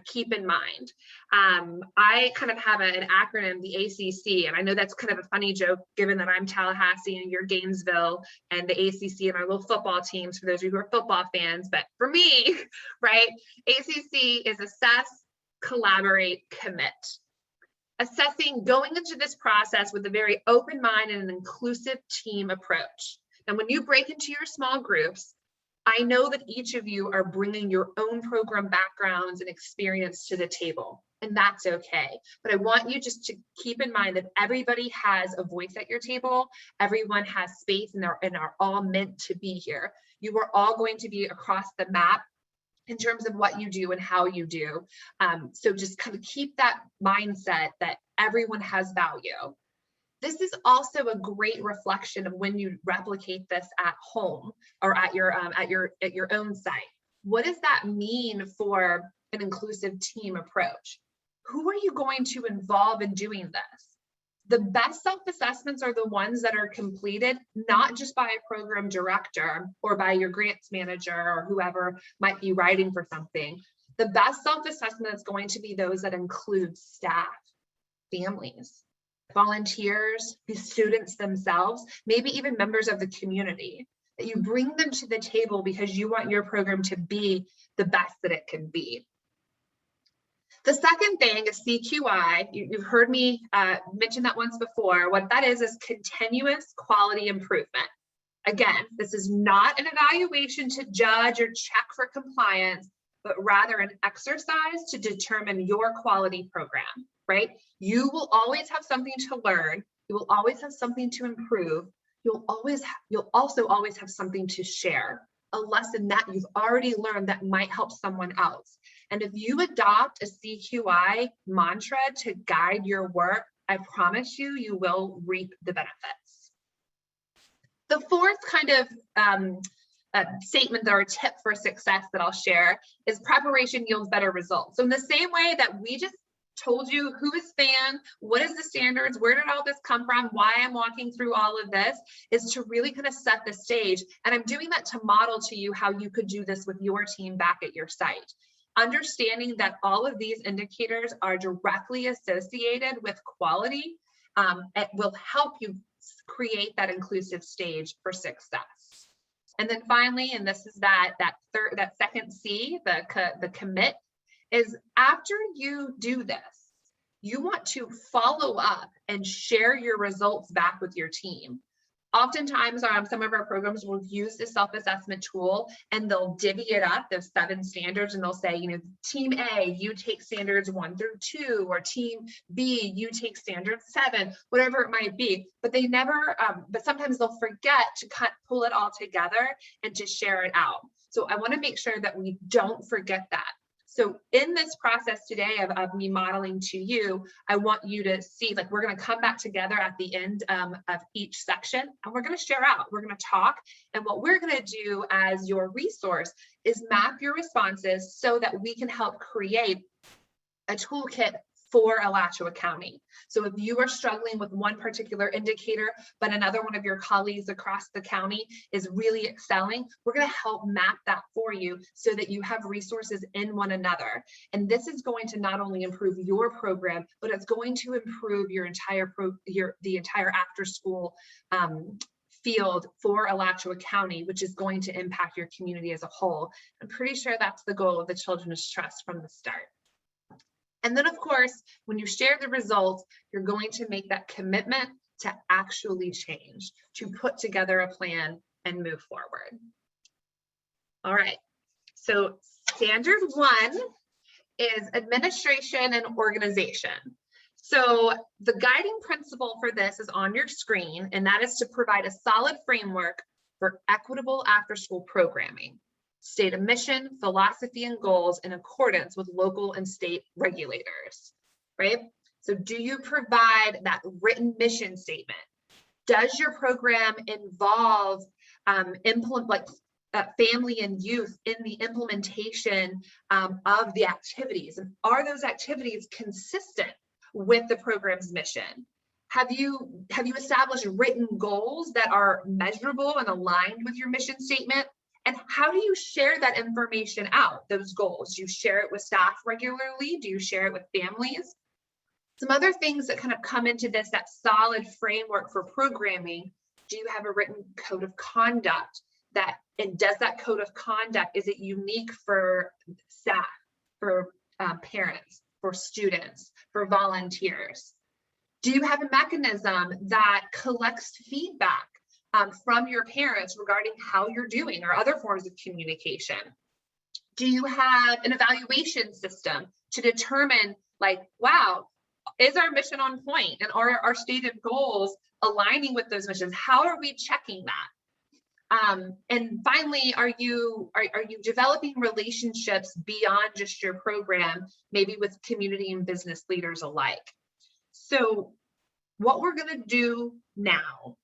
keep in mind. I kind of have an acronym, the ACC, and I know that's kind of a funny joke given that I'm Tallahassee and you're Gainesville, and the ACC and our little football teams, for those of you who are football fans. But for me, right, ACC is assess, collaborate, commit. Assessing, going into this process with a very open mind and an inclusive team approach. And when you break into your small groups, I know that each of you are bringing your own program backgrounds and experience to the table, and that's okay. But I want you just to keep in mind that everybody has a voice at your table. Everyone has space and are all meant to be here. You are all going to be across the map in terms of what you do and how you do. So just kind of keep that mindset that everyone has value. This is also a great reflection of when you replicate this at home or at your own site. What does that mean for an inclusive team approach? Who are you going to involve in doing this? The best self-assessments are the ones that are completed not just by a program director or by your grants manager or whoever might be writing for something. The best self-assessment is going to be those that include staff, families, volunteers, the students themselves, maybe even members of the community, that you bring them to the table because you want your program to be the best that it can be. The second thing is CQI. You've heard me mention that once before. What that is continuous quality improvement. Again, this is not an evaluation to judge or check for compliance, but rather an exercise to determine your quality program, right? You will always have something to learn. You will always have something to improve. You'll also always have something to share, a lesson that you've already learned that might help someone else. And if you adopt a CQI mantra to guide your work, I promise you, you will reap the benefits. The fourth kind of statement or tip for success that I'll share is preparation yields better results. So in the same way that we just told you who is FAN, what is the standards, where did all this come from, why I'm walking through all of this, is to really kind of set the stage. And I'm doing that to model to you how you could do this with your team back at your site. Understanding that all of these indicators are directly associated with quality, it will help you create that inclusive stage for success. And then finally, and this is that second C, the commit, is after you do this, you want to follow up and share your results back with your team. Oftentimes, some of our programs will use the self-assessment tool and they'll divvy it up, those 7 standards, and they'll say, you know, team A, you take standards 1 through 2, or team B, you take standards 7, whatever it might be. But they never, but sometimes they'll forget to pull it all together and to share it out. So I want to make sure that we don't forget that. So in this process today of me modeling to you, I want you to see, like, we're going to come back together at the end of each section, and we're going to share out, we're going to talk. And what we're going to do as your resource is map your responses so that we can help create a toolkit for Alachua County. So if you are struggling with one particular indicator, but another one of your colleagues across the county is really excelling, we're going to help map that for you so that you have resources in one another. And this is going to not only improve your program, but it's going to improve your entire the entire after school field for Alachua County, which is going to impact your community as a whole. I'm pretty sure that's the goal of the Children's Trust from the start. And then, of course, when you share the results, you're going to make that commitment to actually change, to put together a plan and move forward. All right, so standard 1 is administration and organization. So the guiding principle for this is on your screen, and that is to provide a solid framework for equitable after-school programming. State a mission, philosophy, and goals in accordance with local and state regulators, right? So do you provide that written mission statement? Does your program involve family and youth in the implementation of the activities? And are those activities consistent with the program's mission? Have you established written goals that are measurable and aligned with your mission statement? And how do you share that information out, those goals? Do you share it with staff regularly? Do you share it with families? Some other things that kind of come into this, that solid framework for programming. Do you have a written code of conduct? And does that code of conduct, is it unique for staff, for parents, for students, for volunteers? Do you have a mechanism that collects feedback from your parents regarding how you're doing, or other forms of communication? Do you have an evaluation system to determine, like, wow, is our mission on point, and are our stated goals aligning with those missions? How are we checking that? And finally, are you developing relationships beyond just your program, maybe with community and business leaders alike? So what we're going to do now,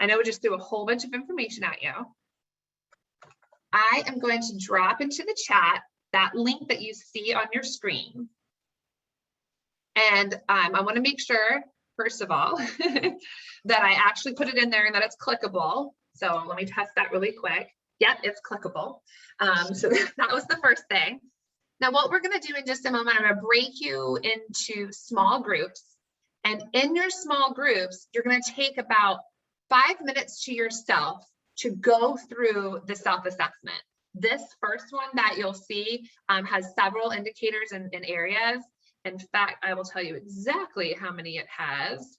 I know we just threw a whole bunch of information at you. I am going to drop into the chat that link that you see on your screen. And I want to make sure, first of all, that I actually put it in there and that it's clickable. So let me test that really quick. Yep, it's clickable. So that was the first thing. Now, what we're going to do in just a moment, I'm going to break you into small groups. And in your small groups, you're going to take about 5 minutes to yourself to go through the self-assessment. This first one that you'll see has several indicators and areas. In fact, I will tell you exactly how many it has.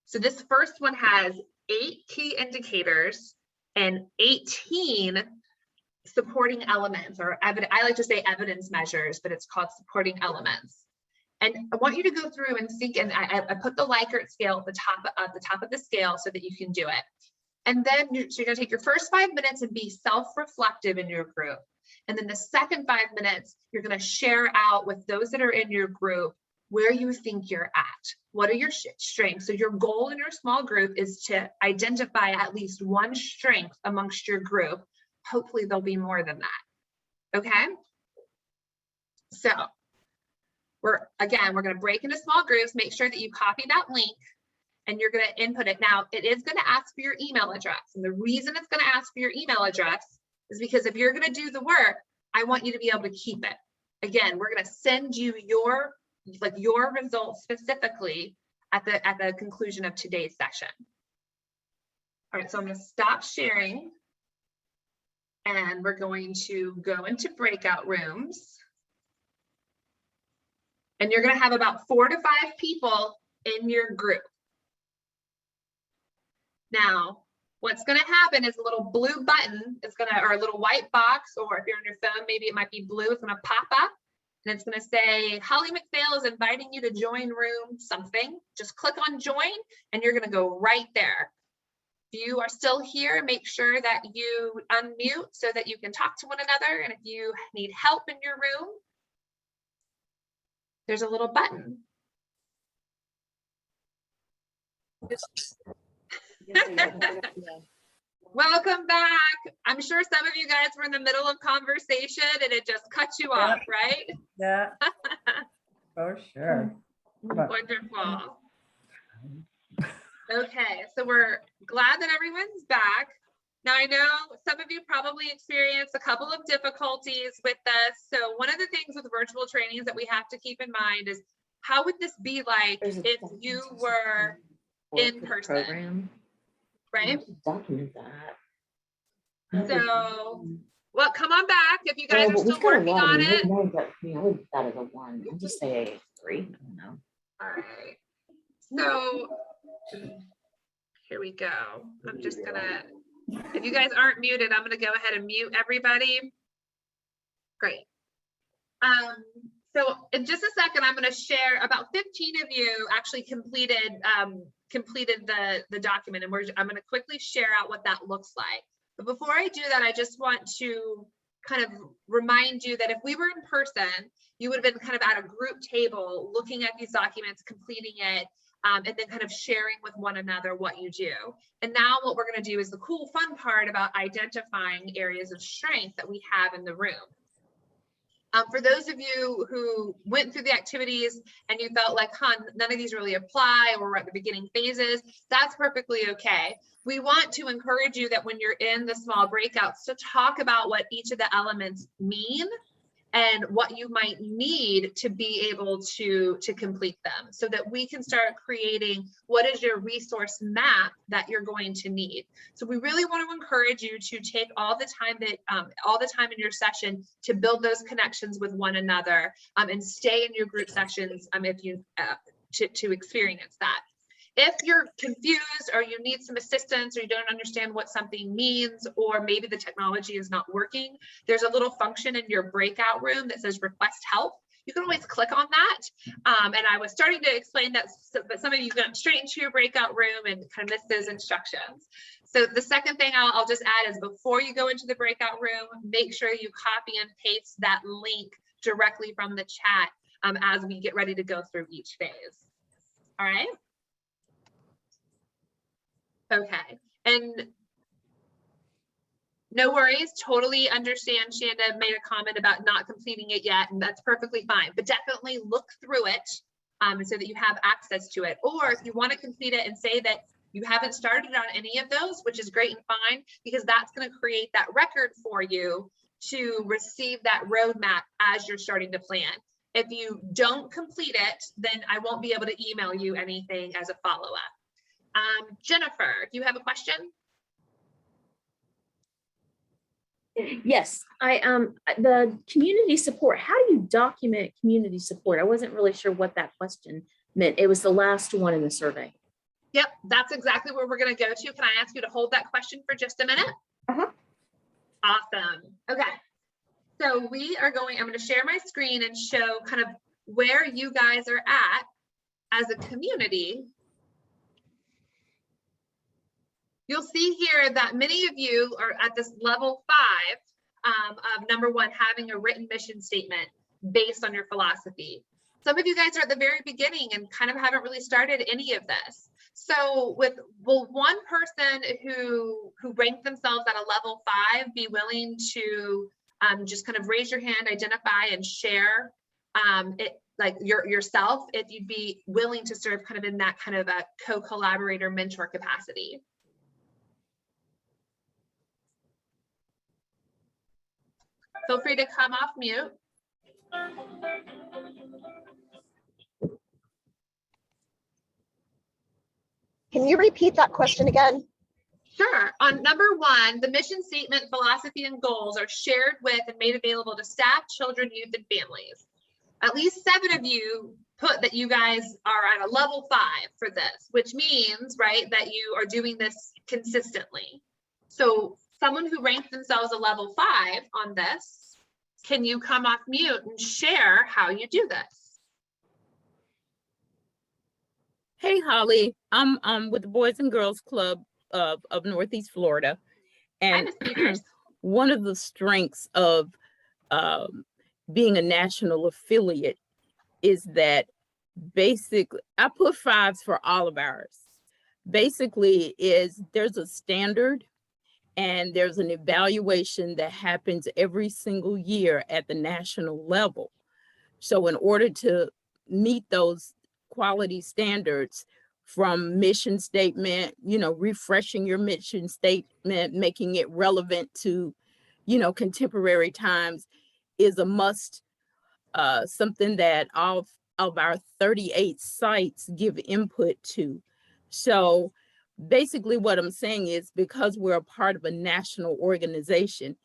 So this first one has 8 key indicators and 18 supporting elements, or I like to say evidence measures, but it's called supporting elements. And I want you to go through and think, and I put the Likert scale at the top of the scale so that you can do it. And then so you're going to take your first 5 minutes and be self-reflective in your group. And then the second 5 minutes, you're going to share out with those that are in your group where you think you're at. What are your strengths? So your goal in your small group is to identify at least one strength amongst your group. Hopefully there'll be more than that. Okay. So we're going to break into small groups. Make sure that you copy that link and you're going to input it. Now, it is going to ask for your email address. And the reason it's going to ask for your email address is because if you're going to do the work, I want you to be able to keep it. Again, we're going to send you your results specifically at the conclusion of today's session. All right, so I'm going to stop sharing and we're going to go into breakout rooms. And you're going to have about 4 to 5 people in your group. Now, what's going to happen is a little blue button is going to, or a little white box, or if you're on your phone, maybe it might be blue, it's going to pop up and it's going to say, Holly McPhail is inviting you to join room something. Just click on join and you're going to go right there. If you are still here, make sure that you unmute so that you can talk to one another. And if you need help in your room, there's a little button. Welcome back. I'm sure some of you guys were in the middle of conversation and it just cut you off, right? Yeah, for sure. Wonderful. Okay, so we're glad that everyone's back. Now, I know some of you probably experienced a couple of difficulties with this. So one of the things with virtual trainings that we have to keep in mind is, how would this be like if you were in person, right? Document that. So, well, come on back if you guys are still working on it. I would that as a 1. I'll just say a 3. I don't know. All right. So here we go. I'm just gonna, if you guys aren't muted, I'm gonna go ahead and mute everybody. Great. So in just a second, I'm going to share, about 15 of you actually completed the document, and I'm going to quickly share out what that looks like. But before I do that, I just want to kind of remind you that if we were in person, you would have been kind of at a group table looking at these documents, completing it, and then kind of sharing with one another what you do. And now what we're going to do is the cool, fun part about identifying areas of strength that we have in the room. For those of you who went through the activities and you felt like, none of these really apply, or we're at the beginning phases, that's perfectly okay. We want to encourage you that when you're in the small breakouts to talk about what each of the elements mean and what you might need to be able to complete them, so that we can start creating what is your resource map that you're going to need. So we really want to encourage you to take all the time in your session to build those connections with one another, and stay in your group sessions if you to experience that. If you're confused, or you need some assistance, or you don't understand what something means, or maybe the technology is not working, there's a little function in your breakout room that says request help. You can always click on that. And I was starting to explain that, but some of you went straight into your breakout room and kind of missed those instructions. So the second thing I'll just add is, before you go into the breakout room, make sure you copy and paste that link directly from the chat as we get ready to go through each phase. All right. Okay, and no worries, totally understand Shanda made a comment about not completing it yet, and that's perfectly fine, but definitely look through it so that you have access to it. Or if you want to complete it and say that you haven't started on any of those, which is great and fine, because that's going to create that record for you to receive that roadmap as you're starting to plan. If you don't complete it, then I won't be able to email you anything as a follow-up. Jennifer, do you have a question? Yes, the community support, how do you document community support? I wasn't really sure what that question meant. It was the last one in the survey. Yep, that's exactly where we're going to go to. Can I ask you to hold that question for just a minute? Awesome. Okay. So I'm going to share my screen and show kind of where you guys are at as a community. You'll see here that many of you are at this level 5 of number 1, having a written mission statement based on your philosophy. Some of you guys are at the very beginning and kind of haven't really started any of this. So will one person who ranked themselves at a level 5 be willing to just kind of raise your hand, identify, and share it, like yourself, if you'd be willing to serve kind of in that kind of a co-collaborator mentor capacity? Feel free to come off mute. Can you repeat that question again? Sure. On number 1, the mission statement, philosophy, and goals are shared with and made available to staff, children, youth, and families. At least 7 of you put that you guys are at a level 5 for this, which means, right, that you are doing this consistently. So someone who ranked themselves a level 5 on this, can you come off mute and share how you do this? Hey, Holly, I'm with the Boys and Girls Club of Northeast Florida. And one of the strengths of being a national affiliate is that basically, I put 5s for all of ours. Basically there's a standard and there's an evaluation that happens every single year at the national level. So in order to meet those quality standards, from mission statement, refreshing your mission statement, making it relevant to, contemporary times, is a must, something that all of our 38 sites give input to. So basically what I'm saying is, because we're a part of a national organization,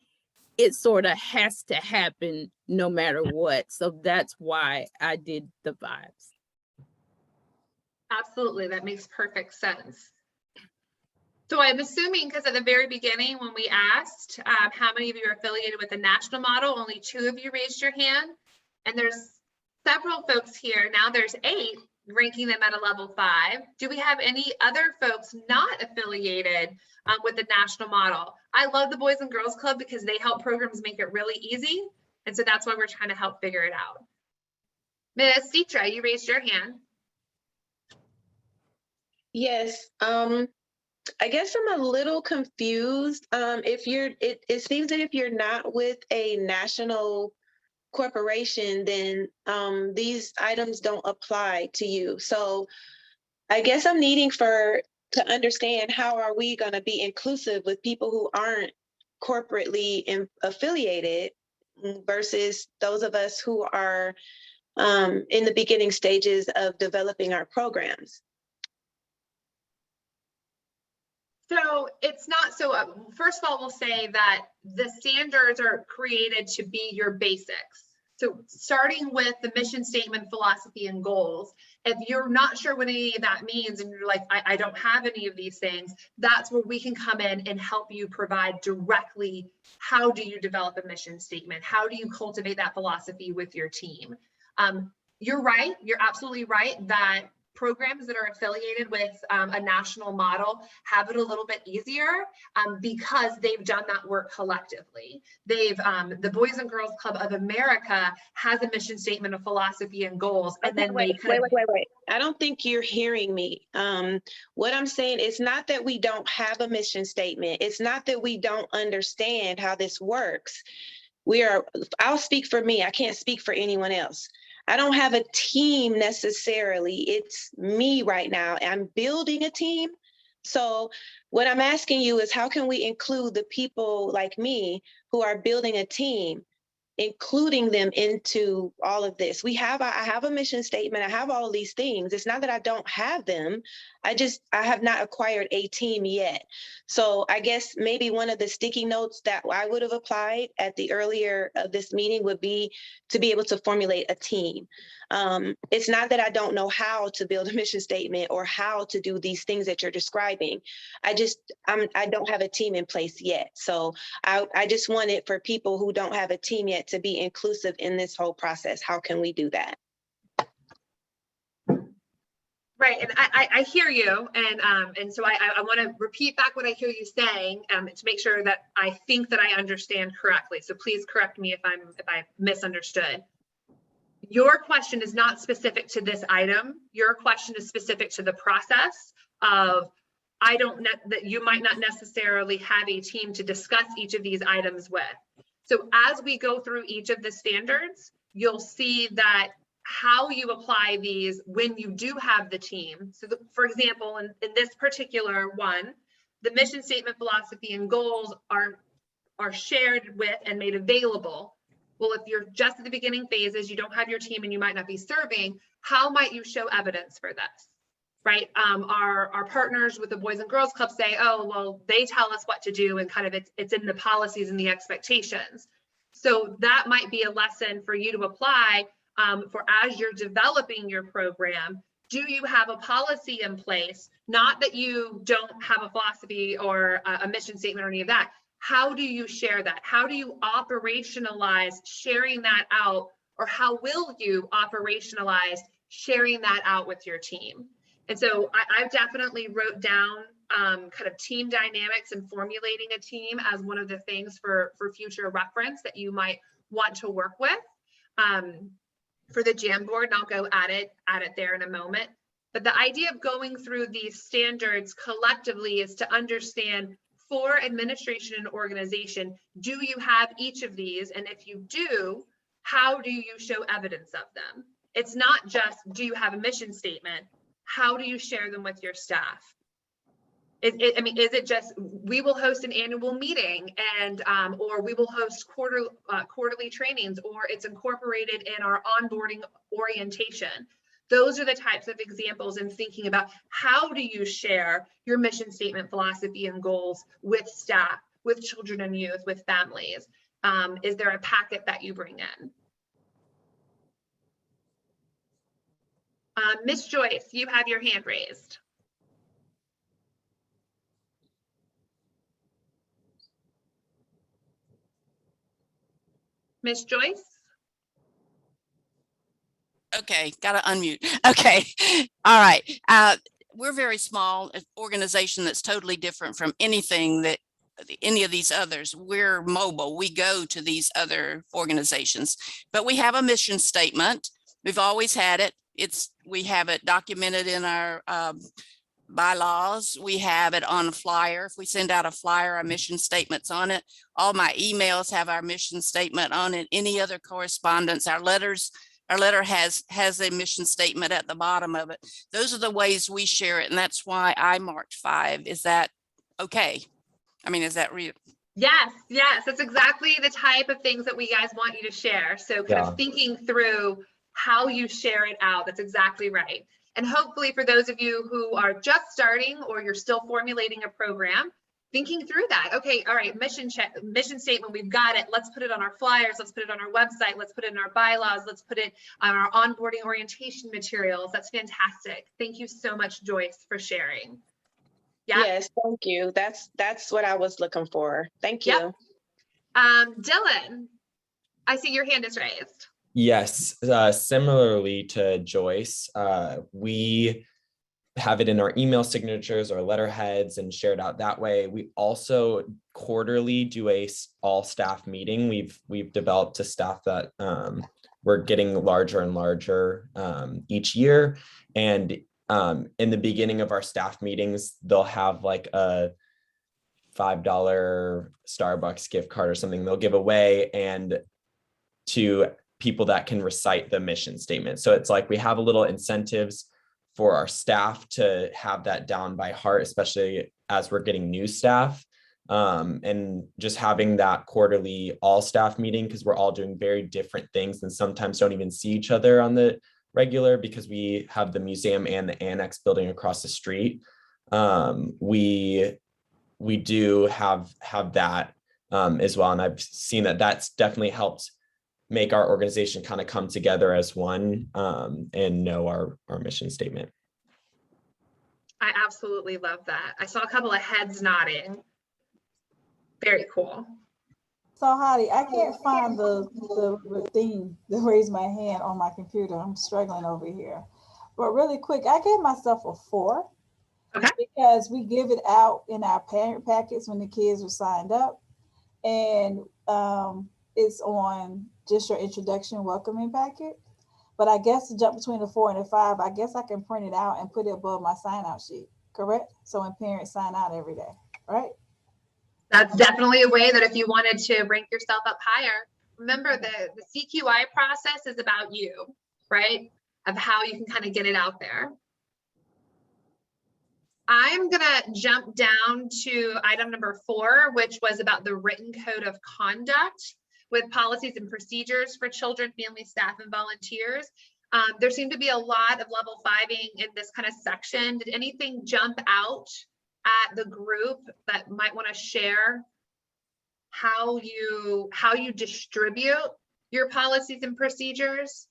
it sort of has to happen no matter what. So that's why I did the 5s. Absolutely, that makes perfect sense. So I'm assuming, because at the very beginning when we asked how many of you are affiliated with the national model, only 2 of you raised your hand. And there's several folks here. Now there's 8, ranking them at a level 5. Do we have any other folks not affiliated with the national model? I love the Boys and Girls Club because they help programs make it really easy. And so that's why we're trying to help figure it out. Ms. Citra, you raised your hand. Yes, I guess I'm a little confused. It seems that if you're not with a national corporation, then these items don't apply to you. So I guess I'm needing to understand, how are we going to be inclusive with people who aren't corporately affiliated versus those of us who are in the beginning stages of developing our programs? So it's not so, first of all, we'll say that the standards are created to be your basics. So starting with the mission statement, philosophy, and goals, if you're not sure what any of that means and you're like, I don't have any of these things, that's where we can come in and help you provide directly, how do you develop a mission statement? How do you cultivate that philosophy with your team? You're right, you're absolutely right that programs that are affiliated with a national model have it a little bit easier because they've done that work collectively. The Boys and Girls Club of America has a mission statement, of philosophy, and goals. And Okay, then wait. I don't think you're hearing me. What I'm saying is not that we don't have a mission statement. It's not that we don't understand how this works. I'll speak for me. I can't speak for anyone else. I don't have a team necessarily. It's me right now. I'm building a team. So what I'm asking you is, how can we include the people like me who are building a team, including them into all of this? I have a mission statement. I have all of these things. It's not that I don't have them. I have not acquired a team yet. So I guess maybe one of the sticky notes that I would have applied at the earlier of this meeting would be to be able to formulate a team. It's not that I don't know how to build a mission statement or how to do these things that you're describing. I don't have a team in place yet. So I just wanted for people who don't have a team yet to be inclusive in this whole process. How can we do that? Right, and I hear you, and so I want to repeat back what I hear you saying to make sure that I think that I understand correctly. So please correct me if I misunderstood. Your question is not specific to this item. Your question is specific to the process of that you might not necessarily have a team to discuss each of these items with. So as we go through each of the standards, you'll see that how you apply these when you do have the team. So for example, in this particular one, the mission statement, philosophy, and goals are shared with and made available. Well, if you're just at the beginning phases, you don't have your team and you might not be serving, how might you show evidence for this? Right? Our partners with the Boys and Girls Club say, oh, well, they tell us what to do, and kind of it's in the policies and the expectations. So that might be a lesson for you to apply for as you're developing your program. Do you have a policy in place? Not that you don't have a philosophy or a mission statement or any of that. How do you share that? How do you operationalize sharing that out? Or how will you operationalize sharing that out with your team? And so I've definitely wrote down kind of team dynamics and formulating a team as one of the things for future reference that you might want to work with for the Jamboard, and I'll go at it there in a moment. But the idea of going through these standards collectively is to understand, for administration and organization, do you have each of these? And if you do, how do you show evidence of them? It's not just, do you have a mission statement? How do you share them with your staff? Is it just, we will host an annual meeting and or we will host quarterly trainings, or it's incorporated in our onboarding orientation? Those are the types of examples in thinking about how do you share your mission statement, philosophy, and goals with staff, with children and youth, with families. Is there a packet that you bring in? Ms. Joyce, you have your hand raised. Ms. Joyce? Okay, gotta unmute. Okay, all right. We're a very small organization that's totally different from anything that any of these others. We're mobile. We go to these other organizations, but we have a mission statement. We've always had it. We have it documented in our bylaws. We have it on a flyer. If we send out a flyer, our mission statement's on it. All my emails have our mission statement on it. Any other correspondence, our letter has a mission statement at the bottom of it. Those are the ways we share it. And that's why I marked 5. Is that okay? I mean, is that real? Yes, yes, that's exactly the type of things that we guys want you to share. So kind of thinking through how you share it out. That's exactly right. And hopefully for those of you who are just starting or you're still formulating a program, thinking through that. Okay, all right, mission statement, we've got it. Let's put it on our flyers. Let's put it on our website. Let's put it in our bylaws. Let's put it on our onboarding orientation materials. That's fantastic. Thank you so much, Joyce, for sharing. Yeah. Yes, thank you. That's what I was looking for. Thank you. Yep. Dylan, I see your hand is raised. Yes, similarly to Joyce, we have it in our email signatures or letterheads and share it out that way. We also quarterly do a all staff meeting. We've developed a staff that we're getting larger and larger each year. And in the beginning of our staff meetings, they'll have like a $5 Starbucks gift card or something they'll give away, and to people that can recite the mission statement. So it's like we have a little incentives for our staff to have that down by heart, especially as we're getting new staff. And just having that quarterly all staff meeting, because we're all doing very different things and sometimes don't even see each other on the regular because we have the museum and the annex building across the street. We do have that as well. And I've seen that that's definitely helped make our organization kind of come together as one and know our mission statement. I absolutely love that. I saw a couple of heads nodding. Very cool. So Holly, I can't find the thing to raise my hand on my computer. I'm struggling over here. But really quick, I gave myself a 4. Okay. Because we give it out in our parent packets when the kids are signed up. And it's on just your introduction welcoming packet. But I guess to jump between a 4 and a 5, I guess I can print it out and put it above my sign out sheet, correct? So when parents sign out every day, right? That's definitely a way that if you wanted to rank yourself up higher, remember the CQI process is about you, right? Of how you can kind of get it out there. I'm gonna jump down to item number 4, which was about the written code of conduct with policies and procedures for children, family, staff, and volunteers. There seemed to be a lot of level 5ing in this kind of section. Did anything jump out at the group that might want to share how you distribute your policies and procedures?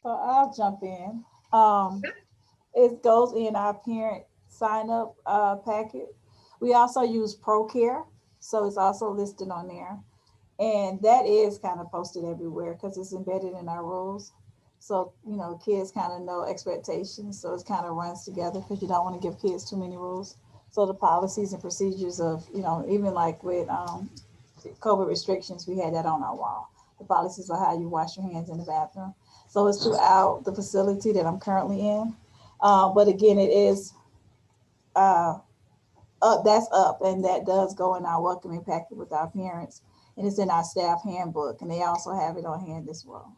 So I'll jump in. It goes in our parent sign up packet. We also use ProCare, so it's also listed on there. And that is kind of posted everywhere because it's embedded in our rules. So, you know, kids kind of know expectations. So it kind of runs together because you don't want to give kids too many rules. So the policies and procedures of, you know, even like with COVID restrictions, we had that on our wall. The policies of how you wash your hands in the bathroom. So it's throughout the facility that I'm currently in. But again, it is up, that's up, and that does go in our welcoming packet with our parents. And it's in our staff handbook, and they also have it on hand as well.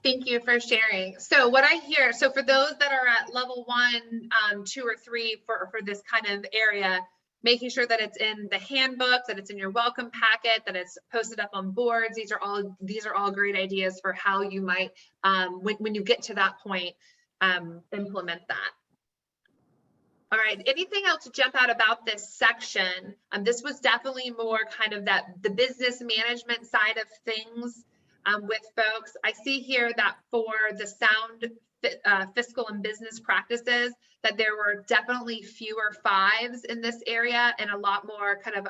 Thank you for sharing. So what I hear, so for those that are at level 1, 2, or 3 for this kind of area, making sure that it's in the handbook, that it's in your welcome packet, that it's posted up on boards. These are all great ideas for how you might, when you get to that point, implement that. All right, anything else to jump out about this section? This was definitely more kind of the business management side of things. with folks. I see here that for the sound fiscal and business practices, that there were definitely fewer 5s in this area and a lot more kind of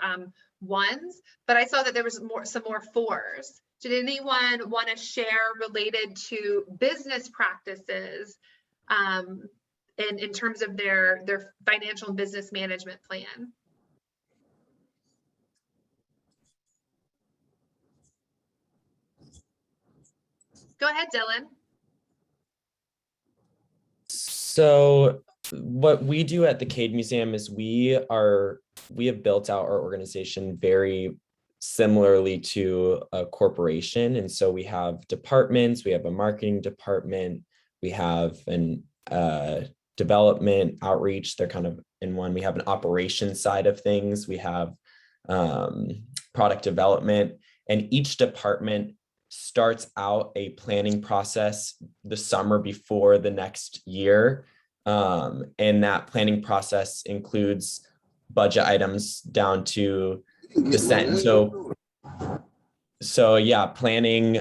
1s, but I saw that there was some more 4s. Did anyone want to share related to business practices in terms of their financial and business management plan? Go ahead, Dylan. So what we do at the Cade Museum is we have built out our organization very similarly to a corporation. And so we have departments, we have a marketing department, we have an development outreach, they're kind of in one. We have an operations side of things, we have product development, and each department starts out a planning process the summer before the next year. And that planning process includes budget items down to the cent. So yeah, planning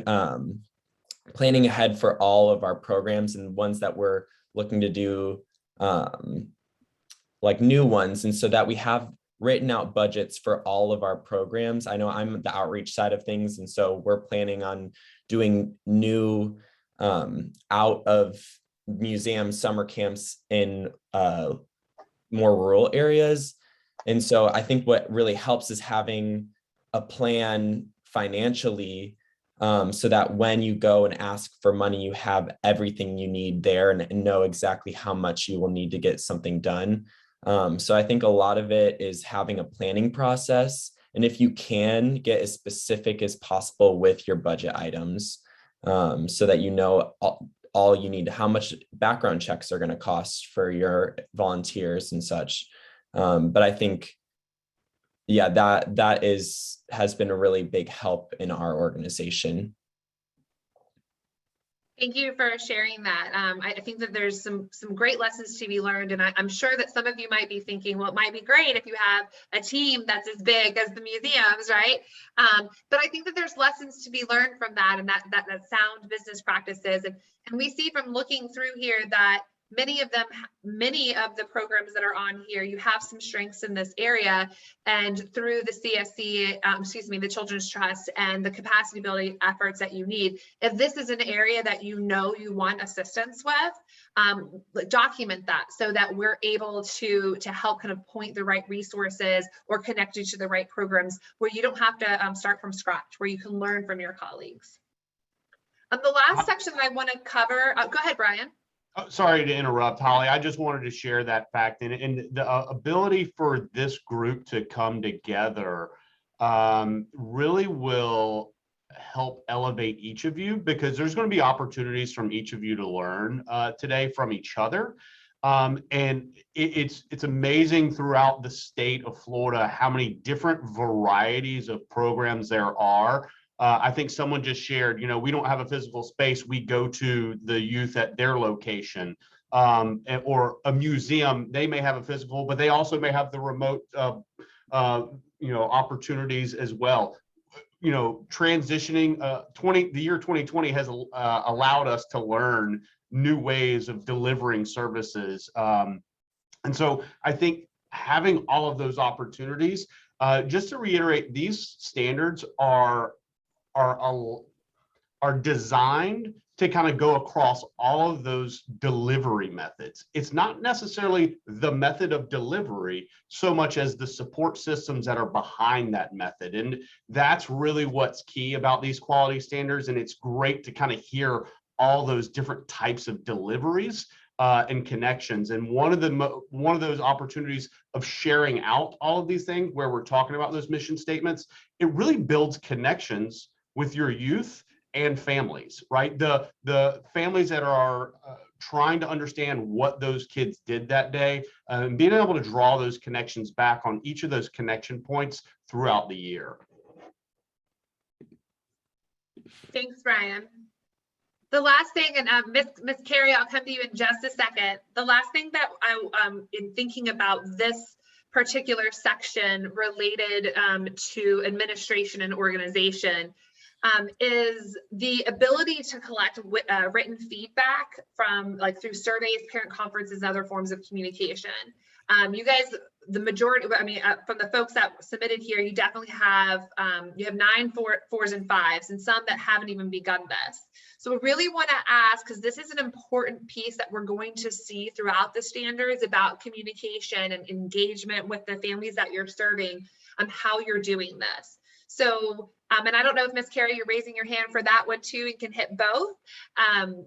ahead for all of our programs and ones that we're looking to do, like new ones. And so that we have written out budgets for all of our programs. I know I'm the outreach side of things, and so we're planning on doing new out of museum summer camps in more rural areas. And so I think what really helps is having a plan financially, so that when you go and ask for money, you have everything you need there and know exactly how much you will need to get something done. So I think a lot of it is having a planning process. And if you can get as specific as possible with your budget items, so that you know all you need, how much background checks are going to cost for your volunteers and such. But I think, yeah, that has been a really big help in our organization. Thank you for sharing that. I think that there's some great lessons to be learned, and I'm sure that some of you might be thinking, well, it might be great if you have a team that's as big as the museums, right? But I think that there's lessons to be learned from that, and that sound business practices. And we see from looking through here that many of the programs that are on here, you have some strengths in this area, and through the CSC, the Children's Trust and the capacity building efforts that you need, if this is an area that you know you want assistance with, document that so that we're able to help kind of point the right resources or connect you to the right programs where you don't have to start from scratch, where you can learn from your colleagues. The last section that I want to cover, go ahead, Brian. Sorry to interrupt, Holly. I just wanted to share that fact, and the ability for this group to come together really will help elevate each of you, because there's going to be opportunities from each of you to learn today from each other. And it's amazing throughout the state of Florida how many different varieties of programs there are. I think someone just shared, we don't have a physical space. We go to the youth at their location, or a museum. They may have a physical, but they also may have the remote, opportunities as well. Transitioning, the year 2020 has allowed us to learn new ways of delivering services. And so I think having all of those opportunities, just to reiterate, these standards are designed to kind of go across all of those delivery methods. It's not necessarily the method of delivery so much as the support systems that are behind that method. And that's really what's key about these quality standards. And it's great to kind of hear all those different types of deliveries and connections. And one of those opportunities of sharing out all of these things where we're talking about those mission statements, it really builds connections with your youth and families, right? The families that are trying to understand what those kids did that day, and being able to draw those connections back on each of those connection points throughout the year. Thanks, Brian. The last thing, and Miss Carrie, I'll come to you in just a second. The last thing that in thinking about this particular section related to administration and organization, is the ability to collect written feedback from through surveys, parent conferences, and other forms of communication. You guys, the majority, from the folks that submitted here, you definitely have, you have 9 4s and 5s, and some that haven't even begun this. So we really want to ask, because this is an important piece that we're going to see throughout the standards about communication and engagement with the families that you're serving, how you're doing this. So, and I don't know if Miss Carrie, you're raising your hand for that one too, and can hit both.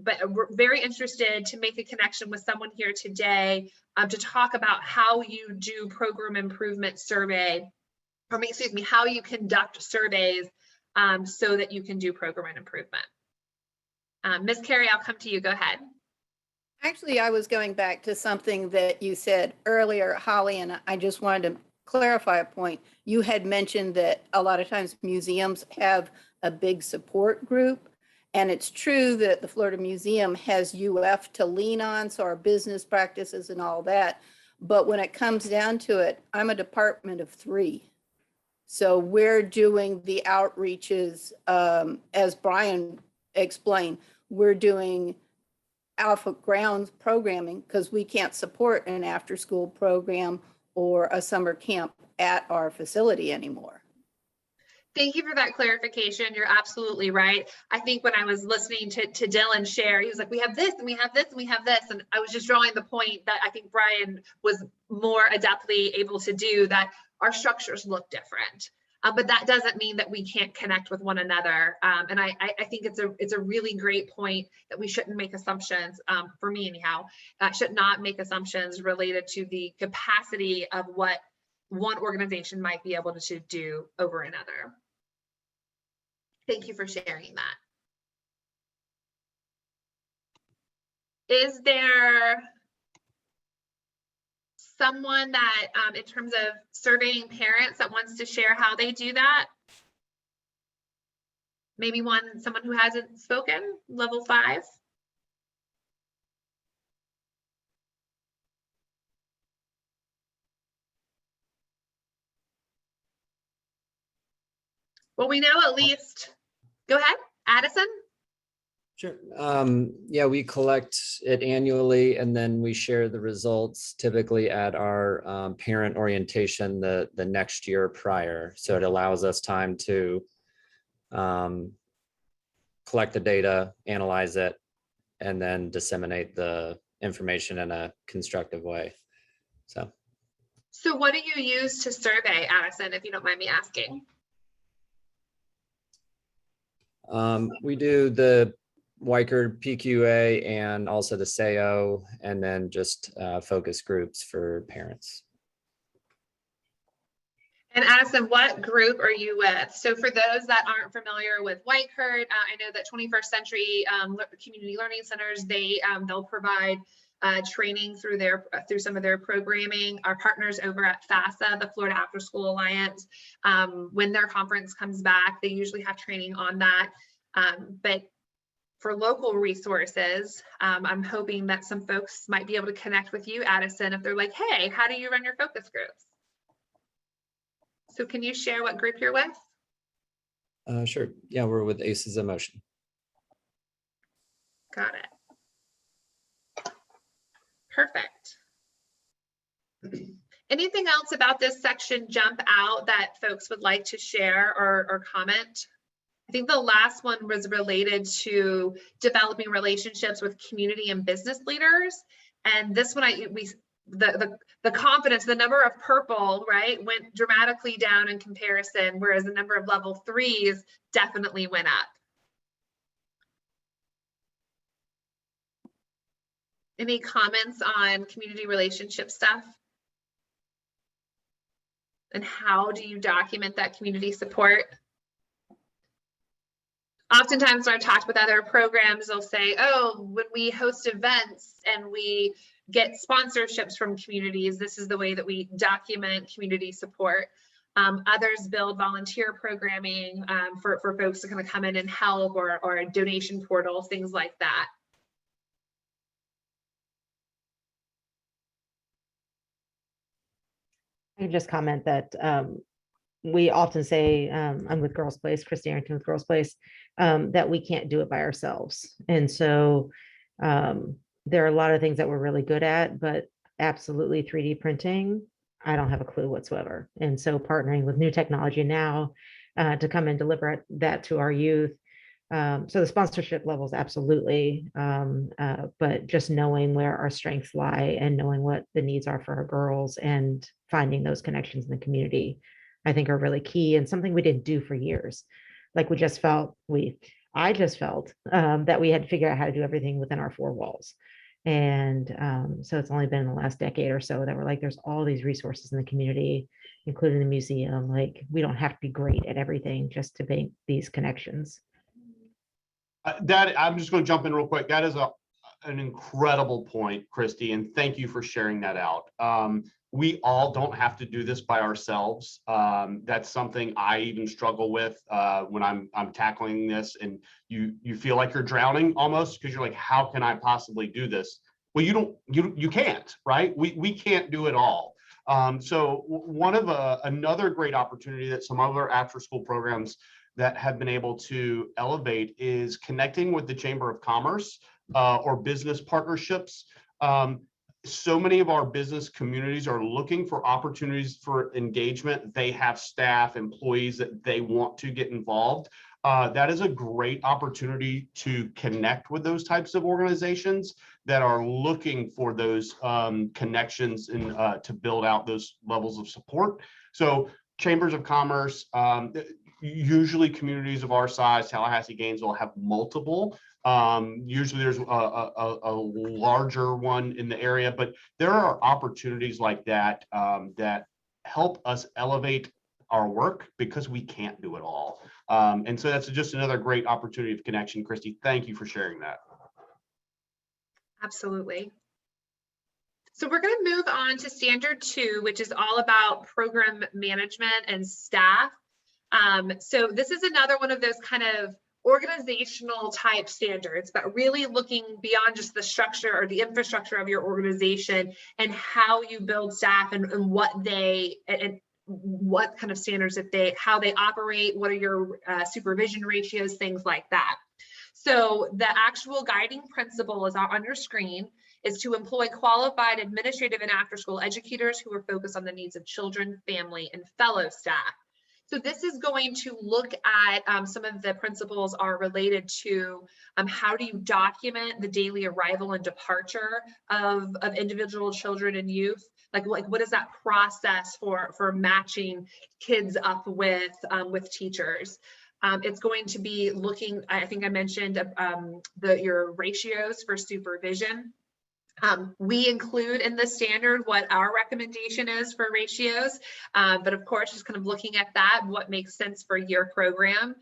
But we're very interested to make a connection with someone here today to talk about how you do program improvement survey, or excuse me, how you conduct surveys so that you can do program improvement. Miss Carrie, I'll come to you. Go ahead. Actually, I was going back to something that you said earlier, Holly, and I just wanted to clarify a point. You had mentioned that a lot of times museums have a big support group, and it's true that the Florida Museum has UF to lean on, so our business practices and all that. But when it comes down to it, I'm a department of 3. So we're doing the outreaches, as Brian explained, we're doing Alpha Grounds programming because we can't support an after-school program or a summer camp at our facility anymore. Thank you for that clarification. You're absolutely right. I think when I was listening to Dylan share, he was like, we have this and we have this and we have this. And I was just drawing the point that I think Brian was more adeptly able to do, that our structures look different. But that doesn't mean that we can't connect with one another. And I think it's a really great point that we shouldn't make assumptions, for me anyhow, should not make assumptions related to the capacity of what one organization might be able to do over another. Thank you for sharing that. Is there someone that, in terms of surveying parents, that wants to share how they do that? Maybe someone who hasn't spoken, level 5. Well, we know at least, go ahead, Addison. Sure. Yeah, we collect it annually and then we share the results typically at our parent orientation the next year prior. So it allows us time to collect the data, analyze it, and then disseminate the information in a constructive way. So what do you use to survey, Addison, if you don't mind me asking? We do the Weichert PQA and also the SAO, and then just focus groups for parents. And Addison, what group are you with? So for those that aren't familiar with Weichert, I know that 21st Century Community Learning Centers, they'll provide training through some of their programming. Our partners over at FASA, the Florida After School Alliance, when their conference comes back, they usually have training on that. But for local resources, I'm hoping that some folks might be able to connect with you, Addison, if they're like, hey, how do you run your focus groups? So can you share what group you're with? Sure. Yeah, we're with Aces in Motion. Got it. Perfect. Anything else about this section jump out that folks would like to share or comment? I think the last one was related to developing relationships with community and business leaders. And this one, the confidence, the number of purple, right, went dramatically down in comparison, whereas the number of level 3s definitely went up. Any comments on community relationship stuff? And how do you document that community support? Oftentimes when I've talked with other programs, they'll say, oh, when we host events and we get sponsorships from communities, this is the way that we document community support. Others build volunteer programming for folks to kind of come in and help, or a donation portal, things like that. I can just comment that we often say, I'm with Girls Place, Christy Arrington with Girls Place, that we can't do it by ourselves. And so there are a lot of things that we're really good at, but absolutely 3D printing, I don't have a clue whatsoever. And so partnering with new technology now to come and deliver that to our youth. So the sponsorship levels, absolutely. But just knowing where our strengths lie and knowing what the needs are for our girls and finding those connections in the community, I think are really key and something we didn't do for years. Like I just felt that we had to figure out how to do everything within our four walls. And so it's only been in the last decade or so that we're like, there's all these resources in the community, including the museum. Like, we don't have to be great at everything just to make these connections. That I'm just going to jump in real quick. That is an incredible point, Christy, and thank you for sharing that out. We all don't have to do this by ourselves. That's something I even struggle with when I'm tackling this, and you feel like you're drowning almost because you're like, how can I possibly do this? Well, you can't, right? We can't do it all. So one of another great opportunity that some other after school programs that have been able to elevate is connecting with the Chamber of Commerce or business partnerships. So many of our business communities are looking for opportunities for engagement. They have staff, employees that they want to get involved. That is a great opportunity to connect with those types of organizations that are looking for those connections and to build out those levels of support. So chambers of commerce, usually communities of our size, Tallahassee, Gainesville, have multiple. Usually there's a larger one in the area, but there are opportunities like that that help us elevate our work because we can't do it all. And so that's just another great opportunity of connection. Christy, thank you for sharing that. Absolutely. So we're going to move on to standard 2, which is all about program management and staff. So this is another one of those kind of organizational type standards, but really looking beyond just the structure or the infrastructure of your organization and how you build staff and what what kind of standards how they operate, what are your supervision ratios, things like that. So the actual guiding principle is on your screen, is to employ qualified administrative and after school educators who are focused on the needs of children, family, and fellow staff. So this is going to look at some of the principles are related to how do you document the daily arrival and departure of individual children and youth? Like what is that process for matching kids up with teachers? It's going to be looking, I think I mentioned your ratios for supervision. We include in the standard what our recommendation is for ratios, but of course, just kind of looking at that, what makes sense for your program.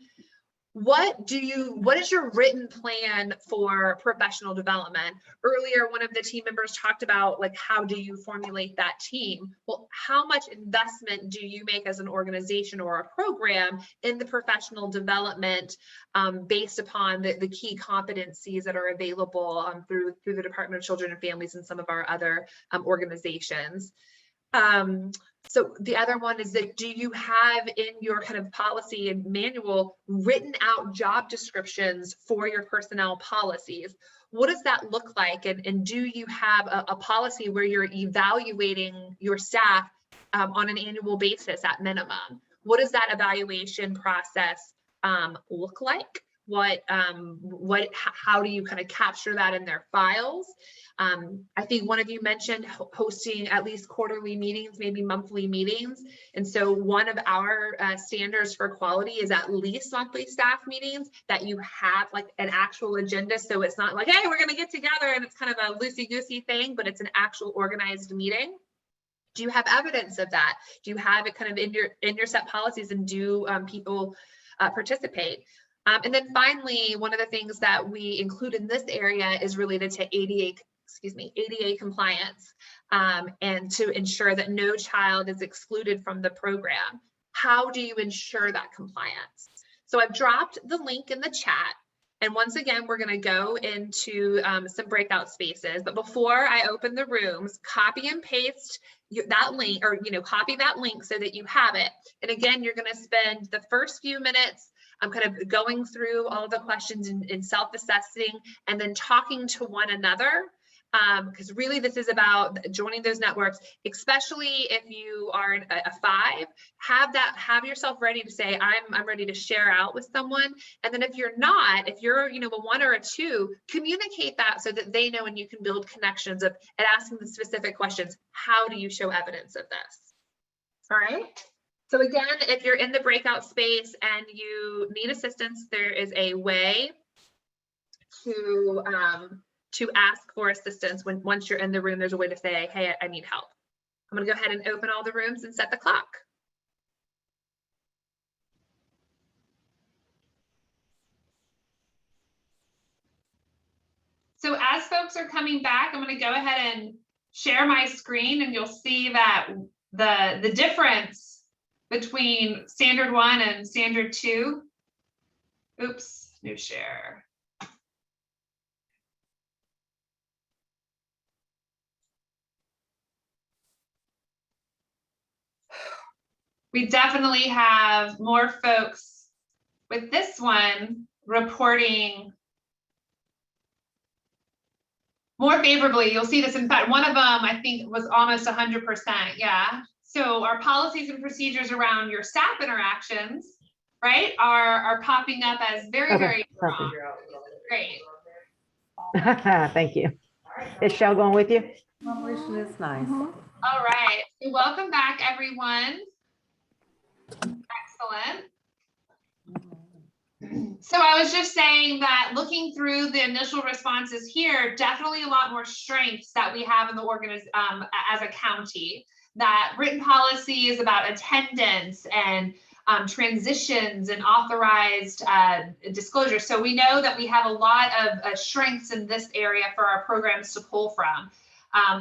What is your written plan for professional development? Earlier, one of the team members talked about like, how do you formulate that team? Well, how much investment do you make as an organization or a program in the professional development based upon the key competencies that are available through the Department of Children and Families and some of our other organizations? So the other one is that, do you have in your kind of policy and manual written out job descriptions for your personnel policies? What does that look like? And do you have a policy where you're evaluating your staff on an annual basis at minimum? What does that evaluation process look like? How do you kind of capture that in their files? I think one of you mentioned hosting at least quarterly meetings, maybe monthly meetings. And so one of our standards for quality is at least monthly staff meetings that you have like an actual agenda. So it's not like, hey, we're going to get together and it's kind of a loosey-goosey thing, but it's an actual organized meeting. Do you have evidence of that? Do you have it kind of in your set policies, and do people participate? And then finally, one of the things that we include in this area is related to ADA compliance, and to ensure that no child is excluded from the program. How do you ensure that compliance? So I've dropped the link in the chat. And once again, we're going to go into some breakout spaces. But before I open the rooms, copy and paste that link, or copy that link so that you have it. And again, you're going to spend the first few minutes kind of going through all the questions and self-assessing, and then talking to one another. Because really this is about joining those networks, especially if you are a 5, have yourself ready to say, I'm ready to share out with someone. And then if you're not, if you're, a 1 or a 2, communicate that so that they know, and you can build connections and asking the specific questions. How do you show evidence of this? All right. So again, if you're in the breakout space and you need assistance, there is a way to ask for assistance. Once you're in the room, there's a way to say, hey, I need help. I'm gonna go ahead and open all the rooms and set the clock. So as folks are coming back, I'm gonna go ahead and share my screen, and you'll see that the difference between standard 1 and standard 2. Oops, new share. We definitely have more folks with this one reporting more favorably. You'll see this. In fact, one of them I think was almost 100%. Yeah. So our policies and procedures around your staff interactions, right, are popping up as very, very strong. Great. Thank you. Is Shell going with you? It's nice. All right. So welcome back, everyone. Excellent. So I was just saying that looking through the initial responses here, definitely a lot more strengths that we have in the organization as a county. That written policy is about attendance and transitions and authorized disclosure. So we know that we have a lot of strengths in this area for our programs to pull from.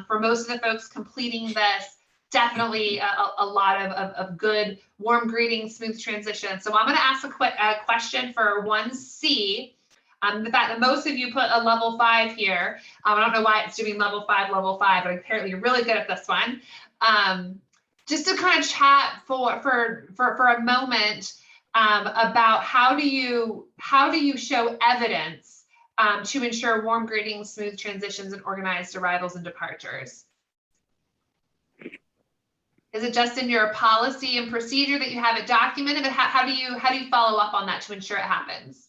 For most of the folks completing this, definitely a lot of good, warm greetings, smooth transition. So I'm going to ask a question for 1C. The fact that most of you put a level 5 here, I don't know why it's doing level 5, but apparently you're really good at this one. Just to kind of chat for a moment about how do you show evidence to ensure warm greetings, smooth transitions, and organized arrivals and departures. Is it just in your policy and procedure that you have it documented? But how do you follow up on that to ensure it happens?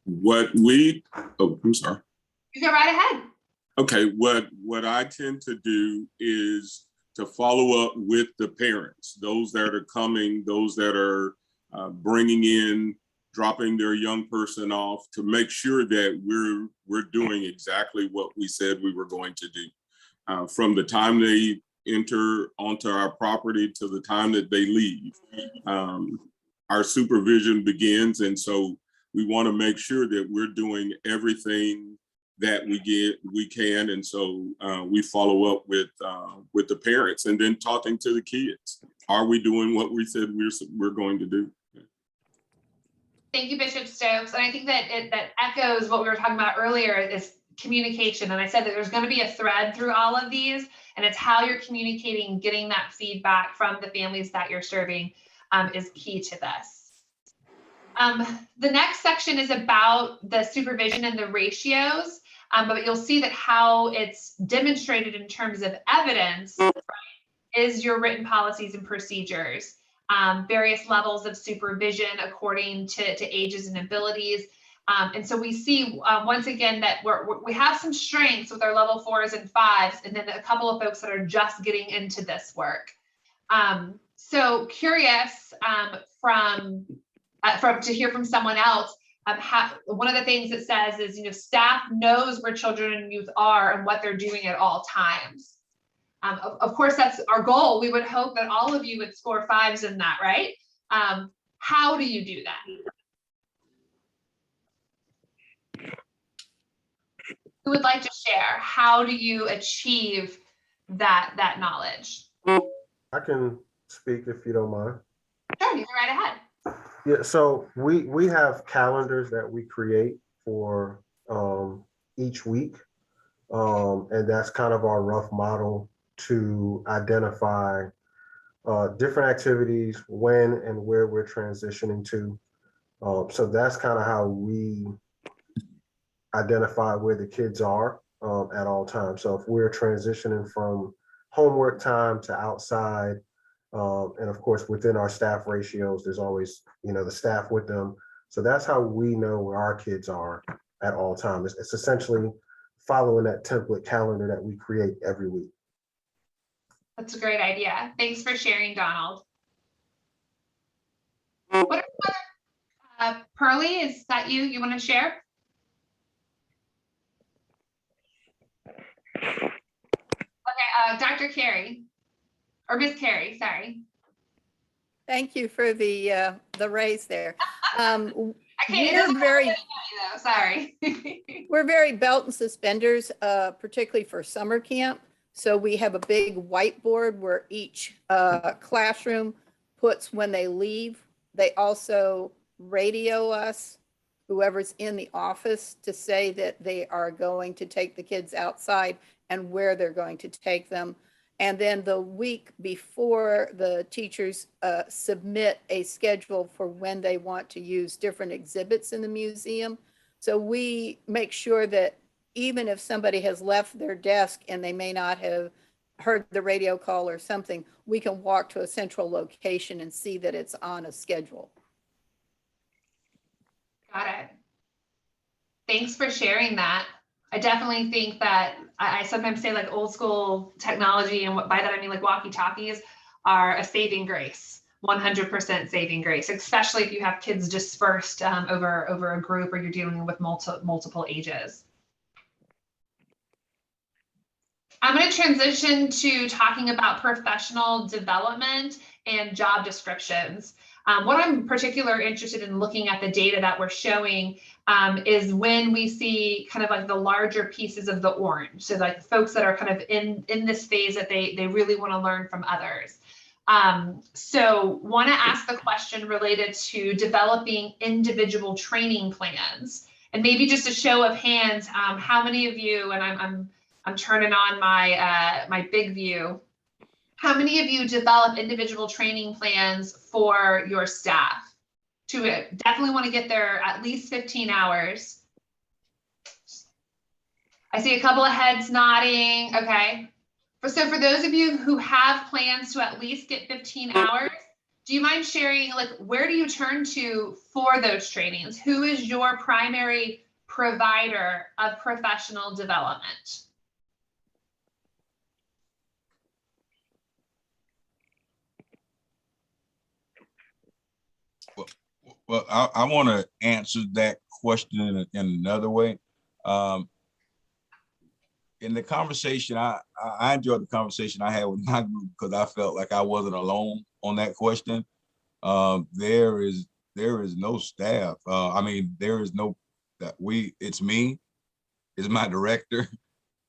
I'm sorry. You go right ahead. Okay, what I tend to do is to follow up with the parents, those that are coming, those that are bringing in, dropping their young person off, to make sure that we're doing exactly what we said we were going to do. From the time they enter onto our property to the time that they leave, our supervision begins, and so we want to make sure that we're doing everything that we can, and so we follow up with the parents, and then talking to the kids. Are we doing what we said we're going to do? Thank you, Bishop Stokes. And I think that that echoes what we were talking about earlier, is communication. And I said that there's going to be a thread through all of these, and it's how you're communicating, getting that feedback from the families that you're serving is key to this. The next section is about the supervision and the ratios, but you'll see that how it's demonstrated in terms of evidence, right, is your written policies and procedures, various levels of supervision according to ages and abilities. And so we see once again that we have some strengths with our level 4s and 5s, and then a couple of folks that are just getting into this work. So curious to hear from someone else. One of the things it says is, staff knows where children and youth are and what they're doing at all times. Of course, that's our goal. We would hope that all of you would score 5s in that, right? How do you do that? Who would like to share? How do you achieve that knowledge? I can speak if you don't mind. Sure, you go right ahead. Yeah, so we have calendars that we create for each week. And that's kind of our rough model to identify different activities, when and where we're transitioning to. So that's kind of how we identify where the kids are at all times. So if we're transitioning from homework time to outside, and of course, within our staff ratios, there's always, the staff with them. So that's how we know where our kids are at all times. It's essentially following that template calendar that we create every week. That's a great idea. Thanks for sharing, Donald. What Pearlie, is that you want to share? Okay, Dr. Carey, or Miss Carey, sorry. Thank you for the raise there. We're very, sorry. We're very belt and suspenders, particularly for summer camp. So we have a big whiteboard where each classroom puts when they leave. They also radio us, whoever's in the office, to say that they are going to take the kids outside and where they're going to take them. And then the week before, the teachers submit a schedule for when they want to use different exhibits in the museum. So we make sure that even if somebody has left their desk and they may not have heard the radio call or something, we can walk to a central location and see that it's on a schedule. Got it. Thanks for sharing that. I definitely think that I sometimes say like old school technology, and by that I mean like walkie-talkies, are a saving grace, 100% saving grace, especially if you have kids dispersed over a group or you're dealing with multiple ages. I'm going to transition to talking about professional development and job descriptions. What I'm particularly interested in looking at the data that we're showing is when we see kind of like the larger pieces of the orange. So like folks that are kind of in this phase that they really want to learn from others. So want to ask the question related to developing individual training plans. And maybe just a show of hands, how many of you, and I'm turning on my my big view. How many of you develop individual training plans for your staff? To definitely want to get there at least 15 hours. I see a couple of heads nodding. Okay. So for those of you who have plans to at least get 15 hours, do you mind sharing, like, where do you turn to for those trainings? Who is your primary provider of professional development? Well, I want to answer that question in another way. In the conversation, I enjoyed the conversation I had with my group because I felt like I wasn't alone on that question. There is no staff. I mean, there is no it's me, it's my director,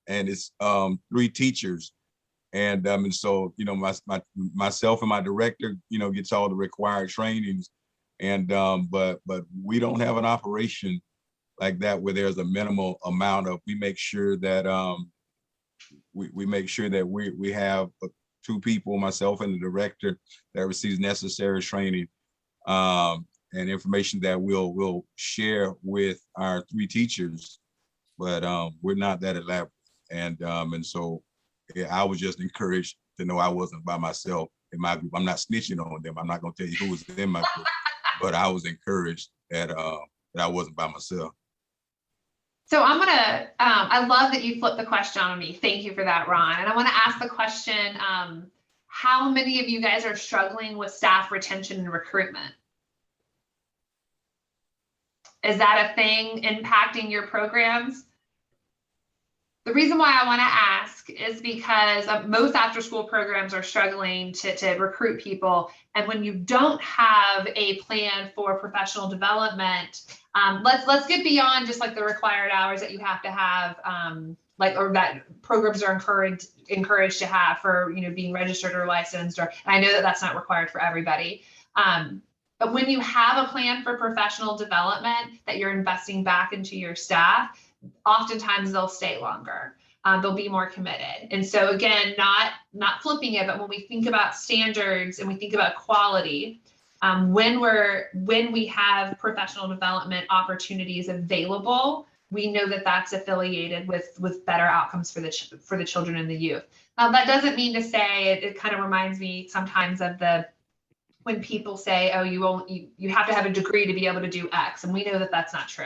and it's 3 teachers. And so, myself and my director, gets all the required trainings. And but we don't have an operation like that where there's a minimal amount of. We make sure that we make sure that we have 2 people, myself and the director, that receives necessary training and information that we'll share with our 3 teachers. But we're not that elaborate. And so yeah, I was just encouraged to know I wasn't by myself in my group. I'm not snitching on them. I'm not going to tell you who was in my group. But I was encouraged that I wasn't by myself. So I'm gonna, I love that you flipped the question on me. Thank you for that, Ron. And I want to ask the question, how many of you guys are struggling with staff retention and recruitment? Is that a thing impacting your programs? The reason why I want to ask is because most after school programs are struggling to recruit people. And when you don't have a plan for professional development, let's get beyond just like the required hours that you have to have, or that programs are encouraged to have for, being registered or licensed, and I know that that's not required for everybody. But when you have a plan for professional development that you're investing back into your staff, oftentimes they'll stay longer. They'll be more committed. And so again, not flipping it, but when we think about standards and we think about quality, when we have professional development opportunities available, we know that that's affiliated with better outcomes for the children and the youth. Now, that doesn't mean to say, it kind of reminds me sometimes of when people say, oh, you have to have a degree to be able to do X, and we know that that's not true.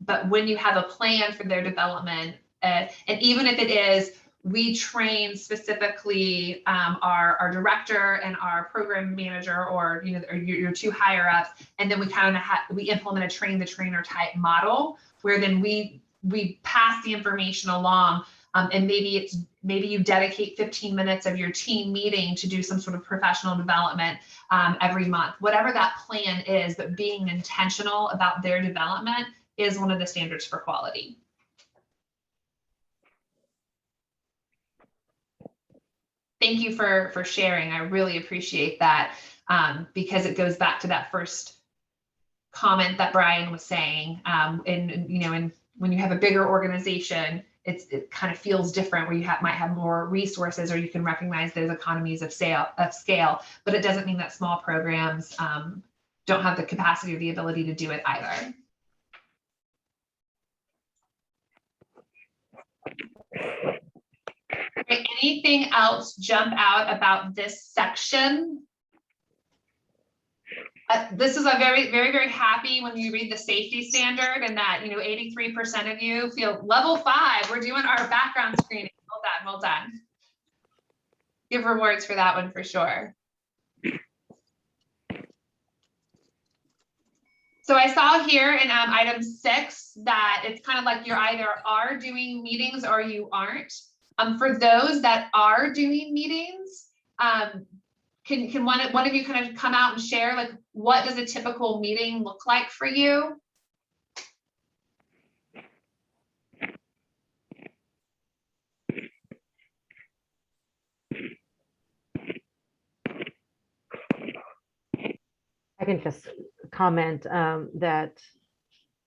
But when you have a plan for their development, and even if it is, we train specifically our director and our program manager, or your two higher ups, and then we implement a train the trainer type model, where then we pass the information along. And maybe you dedicate 15 minutes of your team meeting to do some sort of professional development every month, whatever that plan is, but being intentional about their development is one of the standards for quality. Thank you for sharing. I really appreciate that, because it goes back to that first comment that Brian was saying. And when you have a bigger organization, it kind of feels different, where you might have more resources, or you can recognize those economies of scale, but it doesn't mean that small programs don't have the capacity or the ability to do it either. Okay, anything else jump out about this section? This is a very, very, very happy when you read the safety standard, and that 83% of you feel level 5. We're doing our background screening. Well done. Give rewards for that one for sure. So I saw here in item 6 that it's kind of like you either are doing meetings or you aren't. For those that are doing meetings, can one of you kind of come out and share, like, what does a typical meeting look like for you? I can just comment that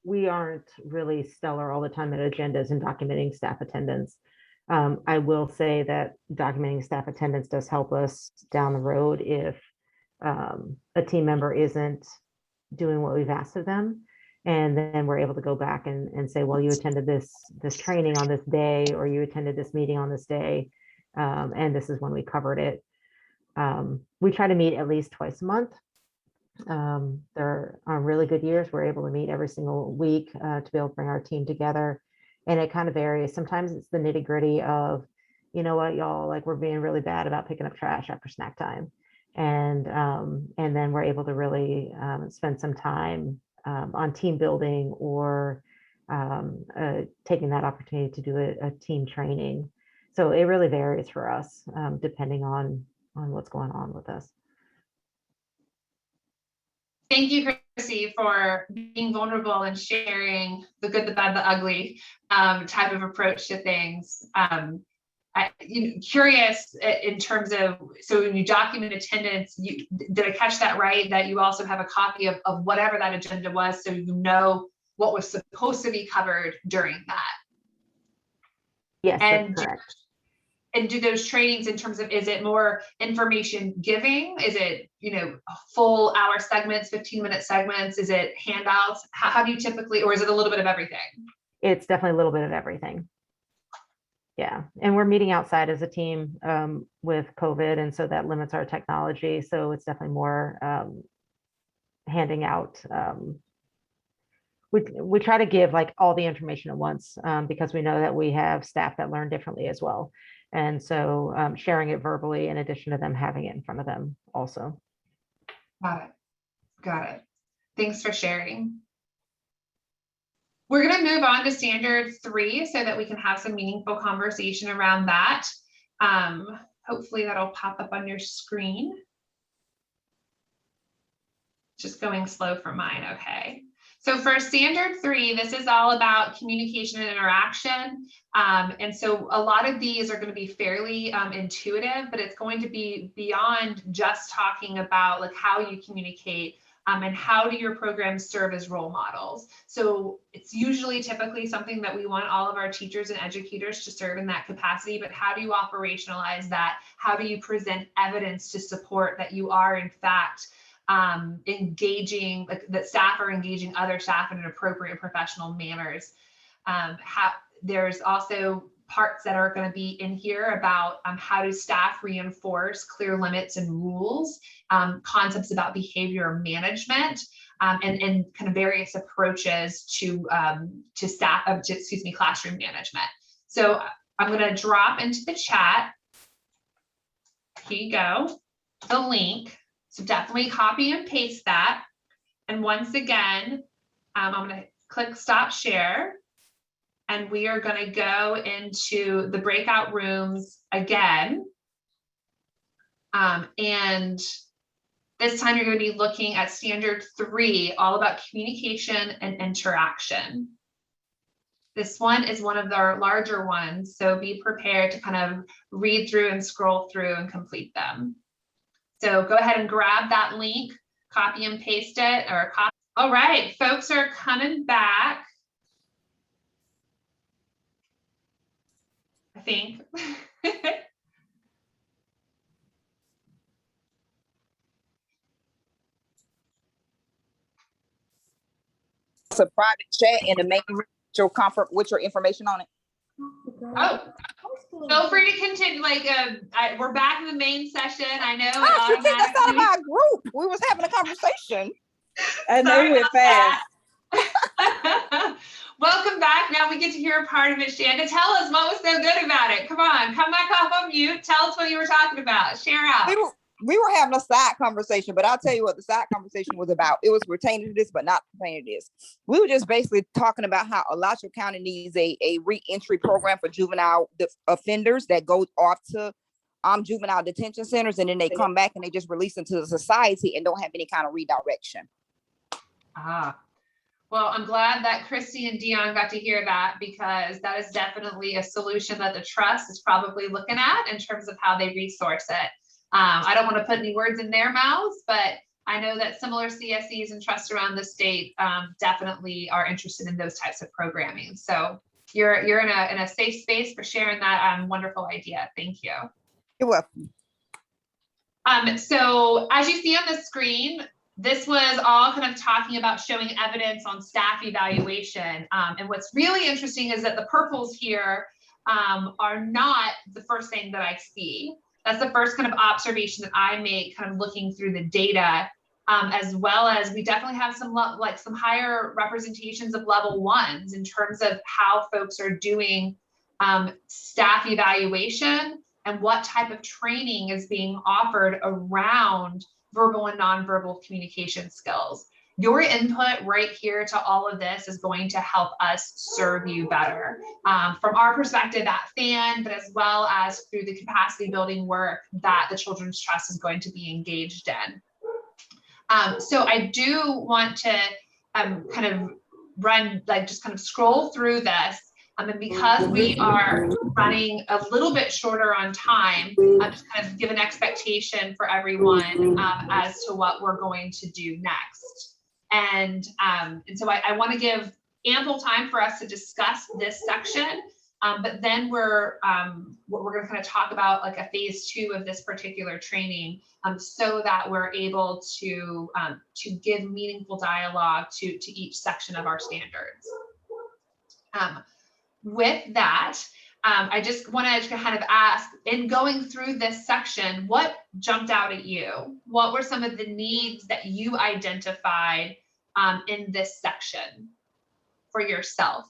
we aren't really stellar all the time at agendas and documenting staff attendance. I will say that documenting staff attendance does help us down the road if a team member isn't doing what we've asked of them. And then we're able to go back and say, well, you attended this training on this day, or you attended this meeting on this day, and this is when we covered it. We try to meet at least twice a month. There are really good years we're able to meet every single week to be able to bring our team together. And it kind of varies. Sometimes it's the nitty gritty of, you know what, y'all, like, we're being really bad about picking up trash after snack time. And then we're able to really spend some time on team building, or taking that opportunity to do a team training. So it really varies for us, depending on what's going on with us. Thank you, Chrissy, for being vulnerable and sharing the good, the bad, the ugly type of approach to things. Curious in terms of, so when you document attendance, did I catch that right, that you also have a copy of whatever that agenda was, so you know what was supposed to be covered during that? Yes, that's correct. And do those trainings, in terms of, is it more information giving? Is it, full hour segments, 15-minute segments? Is it handouts? How do you typically, or is it a little bit of everything? It's definitely a little bit of everything. Yeah. And we're meeting outside as a team with COVID. And so that limits our technology. So it's definitely more handing out. We try to give like all the information at once, because we know that we have staff that learn differently as well. And so sharing it verbally, in addition to them having it in front of them also. Got it. Thanks for sharing. We're going to move on to standard 3 so that we can have some meaningful conversation around that. Hopefully that'll pop up on your screen. Just going slow for mine. Okay. So for standard 3, this is all about communication and interaction. And so a lot of these are going to be fairly intuitive, but it's going to be beyond just talking about like how you communicate and how do your programs serve as role models. So it's usually typically something that we want all of our teachers and educators to serve in that capacity, but how do you operationalize that? How do you present evidence to support that you are in fact engaging, like that staff are engaging other staff in an appropriate professional manners. There's also parts that are going to be in here about how do staff reinforce clear limits and rules, concepts about behavior management, and kind of various approaches to classroom management. So I'm going to drop into the chat. Here you go, the link. So definitely copy and paste that. And once again, I'm going to click stop share. And we are going to go into the breakout rooms again. And this time you're going to be looking at standard 3, all about communication and interaction. This one is one of our larger ones, so be prepared to kind of read through and scroll through and complete them. So go ahead and grab that link, copy and paste it, or copy. All right, folks are coming back. I think. It's a private chat in the main room with your information on it. Oh, feel free to continue. Like, we're back in the main session. I know. You kicked us out of our group. We was having a conversation. I know we went fast. Welcome back. Now we get to hear a part of it. Shanda, tell us what was so good about it. Come on, come back off on mute. Tell us what you were talking about. Share out. We were having a side conversation, but I'll tell you what the side conversation was about. It was pertaining to this, but not pertaining to this. We were just basically talking about how Alachua County needs a re-entry program for juvenile offenders that goes off to juvenile detention centers, and then they come back and they just release into the society and don't have any kind of redirection. Well, I'm glad that Christy and Dion got to hear that, because that is definitely a solution that the trust is probably looking at in terms of how they resource it. I don't want to put any words in their mouths, but I know that similar CSEs and trusts around the state definitely are interested in those types of programming. So you're in a safe space for sharing that wonderful idea. Thank you. You're welcome. So as you see on the screen, this was all kind of talking about showing evidence on staff evaluation. And what's really interesting is that the purples here are not the first thing that I see. That's the first kind of observation that I make kind of looking through the data, as well as we definitely have some higher representations of level 1s in terms of how folks are doing staff evaluation and what type of training is being offered around verbal and nonverbal communication skills. Your input right here to all of this is going to help us serve you better from our perspective at FAN, but as well as through the capacity building work that the Children's Trust is going to be engaged in. So I do want to kind of just kind of scroll through this. And because we are running a little bit shorter on time, I'm just kind of give an expectation for everyone as to what we're going to do next. And so I want to give ample time for us to discuss this section, but then we're going to kind of talk about like a phase 2 of this particular training, so that we're able to give meaningful dialogue to each section of our standards. With that, I just wanted to kind of ask, in going through this section, what jumped out at you? What were some of the needs that you identified in this section for yourself?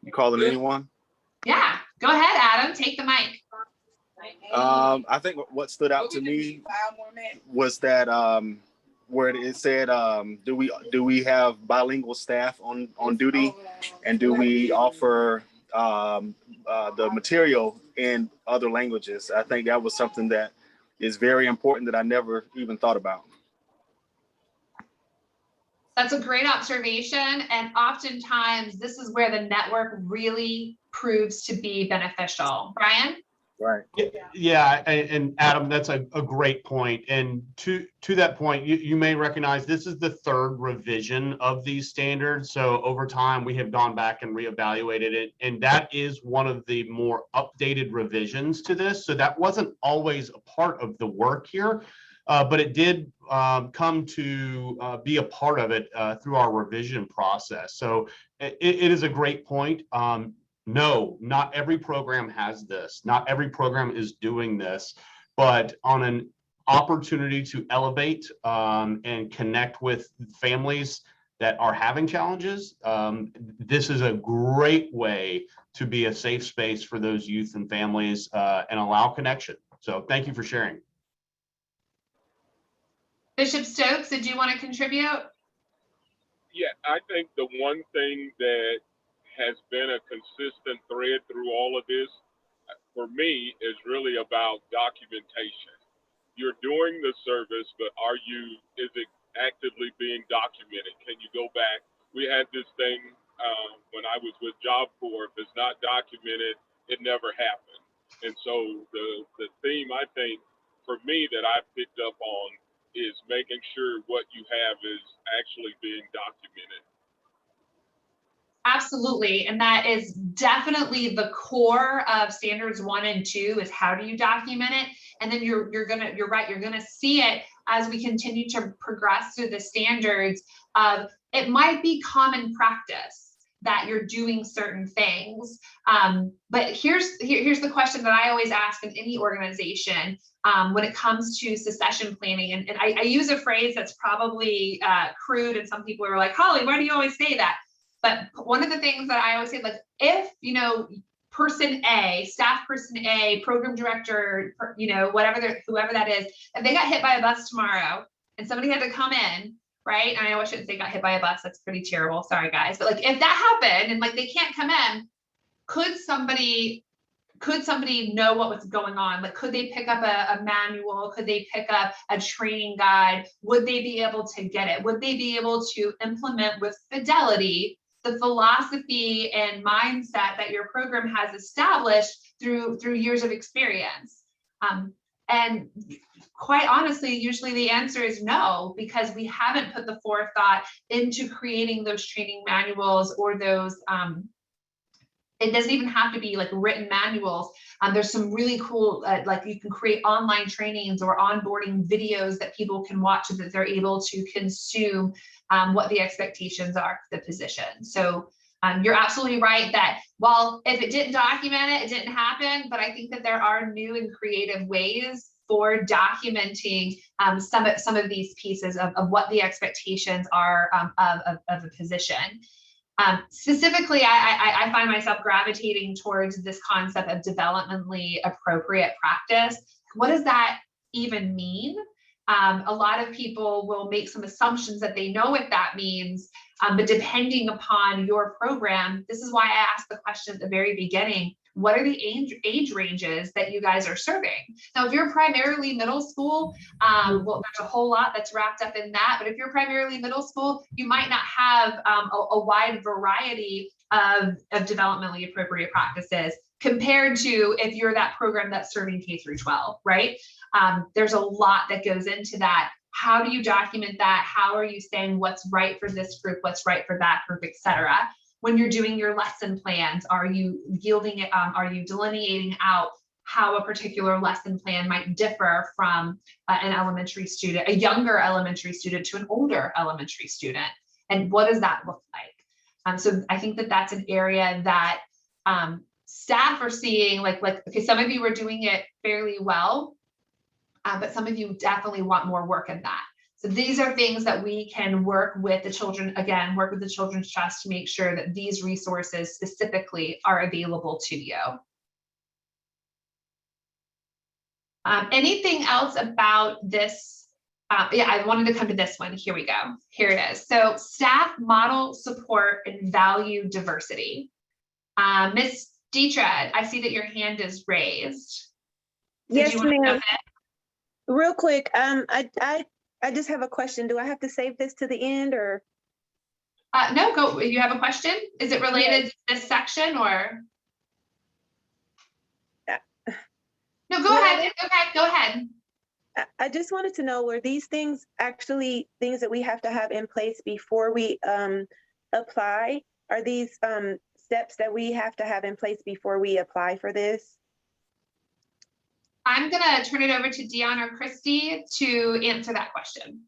You calling anyone? Yeah, go ahead, Adam, take the mic. I think what stood out to me was that where it said, do we have bilingual staff on duty, and do we offer the material in other languages? I think that was something that is very important that I never even thought about. That's a great observation. And oftentimes this is where the network really proves to be beneficial. Brian? Right. Yeah, and Adam, that's a great point. And to that point, you may recognize this is the third revision of these standards. So over time, we have gone back and reevaluated it. And that is one of the more updated revisions to this. So that wasn't always a part of the work here, but it did come to be a part of it through our revision process. So it is a great point. No, not every program has this. Not every program is doing this, but on an opportunity to elevate and connect with families that are having challenges, this is a great way to be a safe space for those youth and families and allow connection. So thank you for sharing. Bishop Stokes, did you want to contribute? Yeah, I think the one thing that has been a consistent thread through all of this, for me, is really about documentation. You're doing the service, but is it actively being documented? Can you go back? We had this thing when I was with Job Corps, if it's not documented, it never happened. And so the theme, I think, for me that I picked up on is making sure what you have is actually being documented. Absolutely. And that is definitely the core of standards 1 and 2 is how do you document it? And then you're right, you're gonna see it as we continue to progress through the standards of it might be common practice that you're doing certain things. But here's the question that I always ask in any organization when it comes to succession planning. And I use a phrase that's probably crude and some people are like, Holly, why do you always say that? But one of the things that I always say, like, if, person A, staff person A, program director, whoever that is, if they got hit by a bus tomorrow and somebody had to come in, right? And I know I shouldn't say got hit by a bus, that's pretty terrible, sorry guys. But like, if that happened and like, they can't come in, could somebody know what was going on? Like, could they pick up a manual? Could they pick up a training guide? Would they be able to get it? Would they be able to implement with fidelity the philosophy and mindset that your program has established through years of experience? And quite honestly, usually the answer is no, because we haven't put the forethought into creating those training manuals or those, it doesn't even have to be like written manuals. There's some really cool, like you can create online trainings or onboarding videos that people can watch so that they're able to consume what the expectations are for the position. So you're absolutely right that while if it didn't document it, it didn't happen, but I think that there are new and creative ways for documenting some of these pieces of what the expectations are of a position. Specifically, I find myself gravitating towards this concept of developmentally appropriate practice. What does that even mean? A lot of people will make some assumptions that they know what that means, but depending upon your program, this is why I asked the question at the very beginning, what are the age ranges that you guys are serving? Now, if you're primarily middle school, well, there's a whole lot that's wrapped up in that, but if you're primarily middle school, you might not have a wide variety of developmentally appropriate practices compared to if you're that program that's serving K through 12, right? There's a lot that goes into that. How do you document that? How are you saying what's right for this group, what's right for that group, et cetera? When you're doing your lesson plans, are you yielding it? Are you delineating out how a particular lesson plan might differ from an elementary student, a younger elementary student to an older elementary student? And what does that look like? So I think that that's an area that staff are seeing like, okay, some of you are doing it fairly well, but some of you definitely want more work in that. So these are things that we can work with the children, again, work with the Children's Trust to make sure that these resources specifically are available to you. Anything else about this? Yeah, I wanted to come to this one. Here we go. Here it is. So staff model, support, and value diversity. Ms. Dietra, I see that your hand is raised. Yes, ma'am. Real quick, I just have a question. Do I have to save this to the end or? No, go, you have a question? Is it related to this section or? No, go ahead. It's okay, go ahead. I just wanted to know, were these things actually things that we have to have in place before we apply? Are these steps that we have to have in place before we apply for this? I'm gonna turn it over to Dion or Christy to answer that question.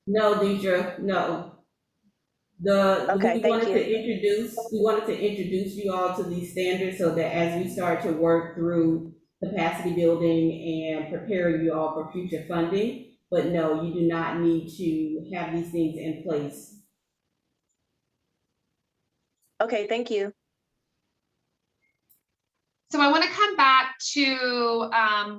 No, Deidre, no. Okay, We wanted to introduce you all to these standards so that as we start to work through capacity building and prepare you all for future funding. But no, you do not need to have these things in place. Okay, thank you. So I want to come back to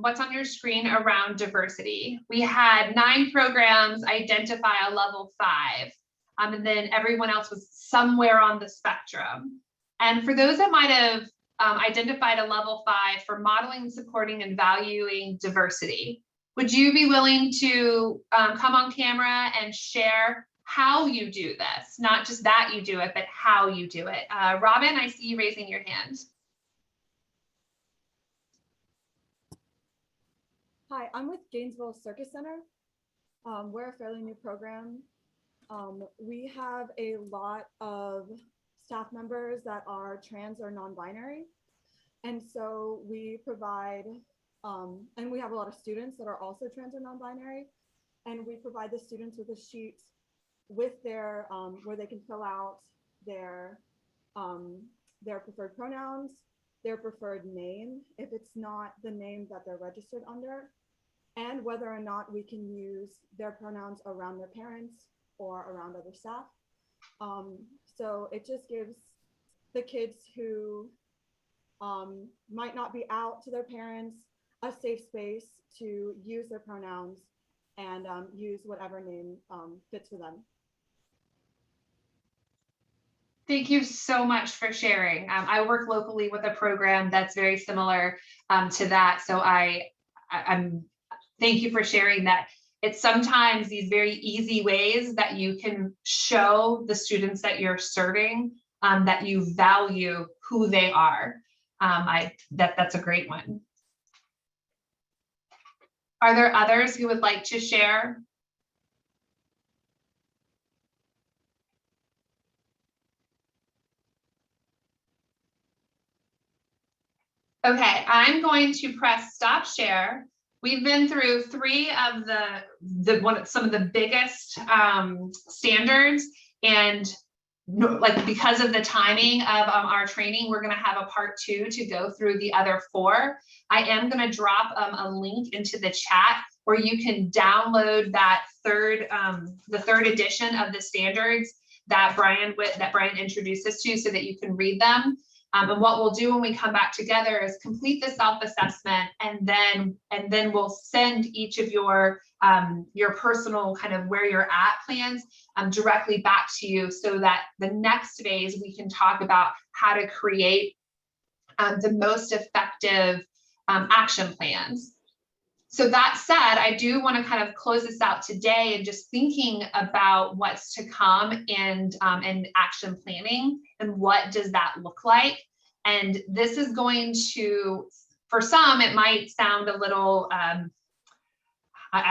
what's on your screen around diversity. We had 9 programs identify a level 5, and then everyone else was somewhere on the spectrum. And for those that might have identified a level 5 for modeling, supporting, and valuing diversity, would you be willing to come on camera and share how you do this? Not just that you do it, but how you do it. Robin, I see you raising your hand. Hi, I'm with Gainesville Circus Center. We're a fairly new program. We have a lot of staff members that are trans or non-binary. And so we provide, and we have a lot of students that are also trans or non-binary. And we provide the students with a sheet with their, where they can fill out their preferred pronouns, their preferred name, if it's not the name that they're registered under, and whether or not we can use their pronouns around their parents or around other staff. So it just gives the kids who might not be out to their parents a safe space to use their pronouns and use whatever name fits for them. Thank you so much for sharing. I work locally with a program that's very similar to that. So I'm thank you for sharing that. It's sometimes these very easy ways that you can show the students that you're serving that you value who they are. That's a great one. Are there others who would like to share? Okay, I'm going to press stop share. We've been through 3 of some of the biggest standards, and like because of the timing of our training, we're going to have a part 2 to go through the other 4. I am going to drop a link into the chat where you can download that the third edition of the standards that Brian introduced us to, so that you can read them. And what we'll do when we come back together is complete the self-assessment, and then we'll send each of your personal kind of where you're at plans directly back to you, so that the next phase we can talk about how to create the most effective action plans. So that said, I do want to kind of close this out today and just thinking about what's to come and action planning and what does that look like. And this is going to, for some, it might sound a little, I'm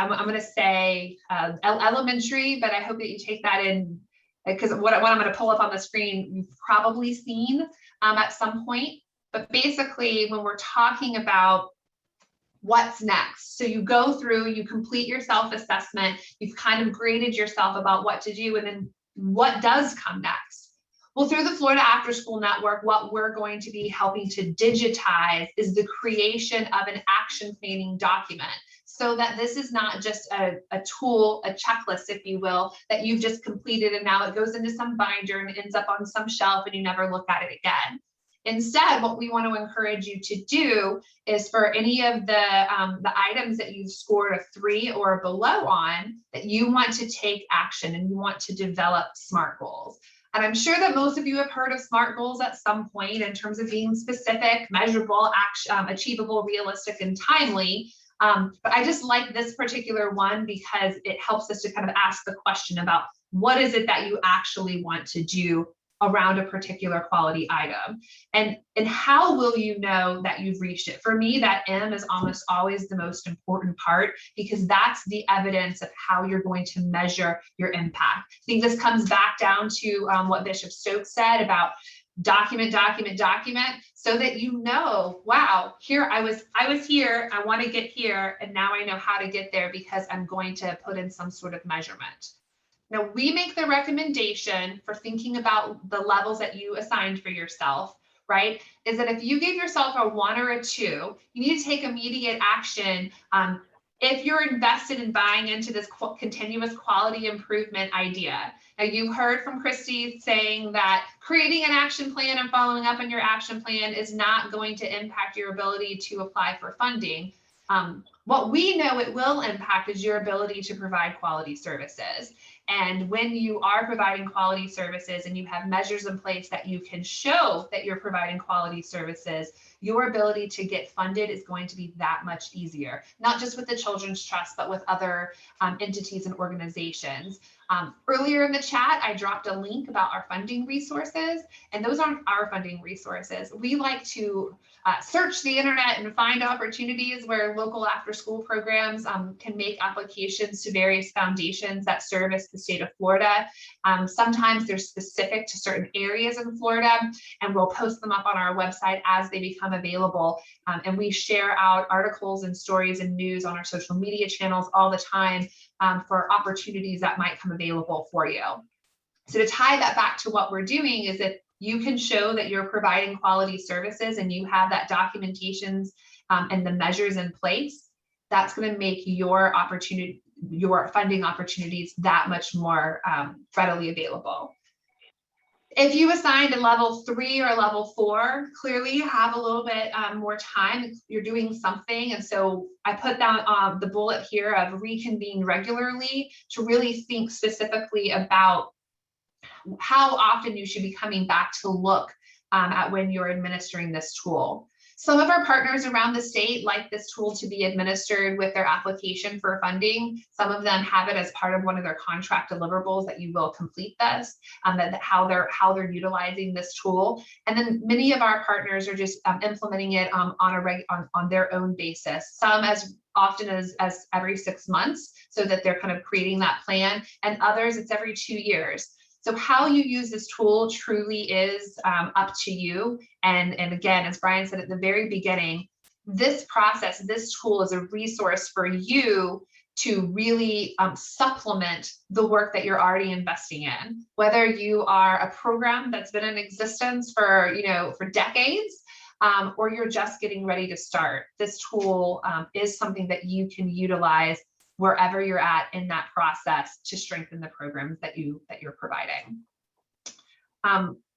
going to say elementary, but I hope that you take that in, because what I'm going to pull up on the screen, you've probably seen at some point. But basically, when we're talking about what's next, so you go through, you complete your self-assessment, you've kind of graded yourself about what to do, and then what does come next? Well, through the Florida After School Network, what we're going to be helping to digitize is the creation of an action planning document, so that this is not just a tool, a checklist, if you will, that you've just completed and now it goes into some binder and ends up on some shelf and you never look at it again. Instead, what we want to encourage you to do is for any of the items that you've scored a 3 or below on, that you want to take action and you want to develop SMART goals. And I'm sure that most of you have heard of SMART goals at some point in terms of being specific, measurable, achievable, realistic, and timely. But I just like this particular one because it helps us to kind of ask the question about what is it that you actually want to do around a particular quality item, and how will you know that you've reached it? For me, that M is almost always the most important part, because that's the evidence of how you're going to measure your impact. I think this comes back down to what Bishop Stokes said about document, so that you know, wow, here I was here, I want to get here, and now I know how to get there because I'm going to put in some sort of measurement. Now, we make the recommendation for thinking about the levels that you assigned for yourself, right? Is that if you give yourself a 1 or a 2, you need to take immediate action. If you're invested in buying into this continuous quality improvement idea. Now, you heard from Christy saying that creating an action plan and following up on your action plan is not going to impact your ability to apply for funding. What we know it will impact is your ability to provide quality services. And when you are providing quality services and you have measures in place that you can show that you're providing quality services, your ability to get funded is going to be that much easier, not just with the Children's Trust, but with other entities and organizations. Earlier in the chat, I dropped a link about our funding resources, and those aren't our funding resources. We like to search the internet and find opportunities where local after-school programs can make applications to various foundations that service the state of Florida. Sometimes they're specific to certain areas in Florida, and we'll post them up on our website as they become available. And we share out articles and stories and news on our social media channels all the time for opportunities that might come available for you. So to tie that back to what we're doing is that you can show that you're providing quality services and you have that documentations and the measures in place. That's going to make your funding opportunities that much more readily available. If you assigned a level 3 or level 4, clearly you have a little bit more time. You're doing something. And so I put down the bullet here of reconvene regularly to really think specifically about how often you should be coming back to look at when you're administering this tool. Some of our partners around the state like this tool to be administered with their application for funding. Some of them have it as part of one of their contract deliverables that you will complete this, how they're utilizing this tool. And then many of our partners are just implementing it on their own basis. Some as often as every 6 months, so that they're kind of creating that plan, and others it's every 2 years. So how you use this tool truly is up to you. And again, as Brian said at the very beginning, this process, this tool is a resource for you to really supplement the work that you're already investing in. Whether you are a program that's been in existence for decades, or you're just getting ready to start, this tool is something that you can utilize wherever you're at in that process to strengthen the programs that you're providing.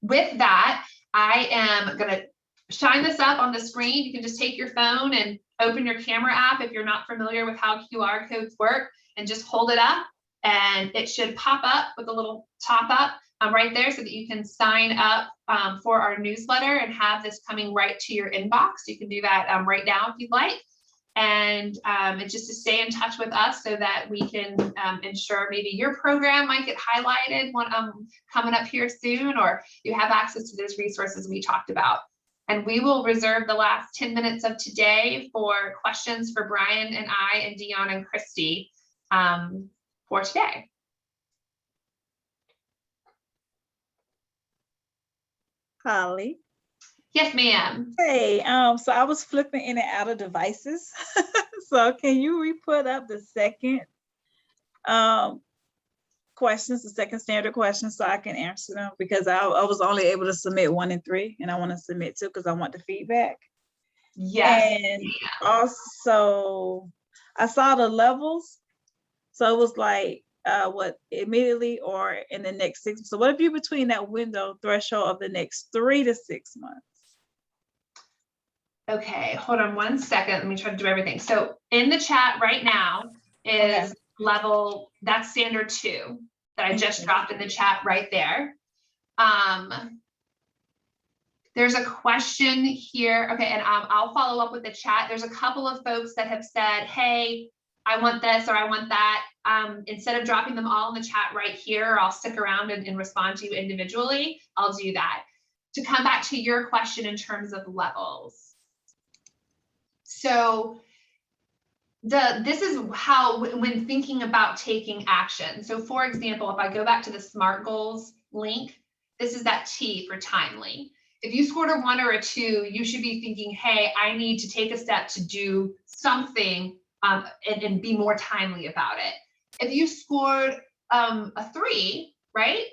With that, I am going to shine this up on the screen. You can just take your phone and open your camera app if you're not familiar with how QR codes work, and just hold it up, and it should pop up with a little top up right there so that you can sign up for our newsletter and have this coming right to your inbox. You can do that right now if you'd like. And just to stay in touch with us so that we can ensure maybe your program might get highlighted when coming up here soon, or you have access to those resources we talked about. And we will reserve the last 10 minutes of today for questions for Brian and I and Dion and Christy for today. Holly. Yes, ma'am. Hey, so I was flipping in and out of devices. So can you re-put up the second questions, the second standard question, so I can answer them? Because I was only able to submit 1 and 3, and I want to submit 2 because I want the feedback. Yes. And also I saw the levels. So it was like what, immediately or in the next 6 months. So what if you're between that window threshold of the next 3 to 6 months? Okay, hold on 1 second. Let me try to do everything. So in the chat right now is level, that's standard 2 that I just dropped in the chat right there. There's a question here. Okay, and I'll follow up with the chat. There's a couple of folks that have said, hey, I want this or I want that. Instead of dropping them all in the chat right here, I'll stick around and respond to you individually. I'll do that. To come back to your question in terms of levels. So this is how, when thinking about taking action. So for example, if I go back to the SMART goals link, this is that T for timely. If you scored a 1 or a 2, you should be thinking, hey, I need to take a step to do something and be more timely about it. If you scored a 3, right?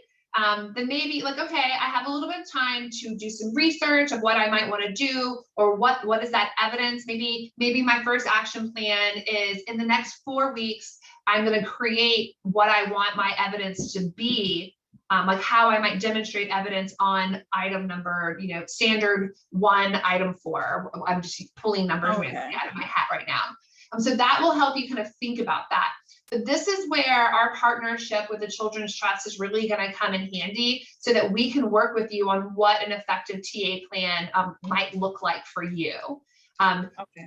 Then maybe like, okay, I have a little bit of time to do some research of what I might want to do, or what is that evidence? Maybe my first action plan is in the next 4 weeks, I'm going to create what I want my evidence to be, like how I might demonstrate evidence on item number, standard 1, item 4. I'm just pulling numbers out of my hat right now. So that will help you kind of think about that. But this is where our partnership with the Children's Trust is really going to come in handy, so that we can work with you on what an effective TA plan might look like for you.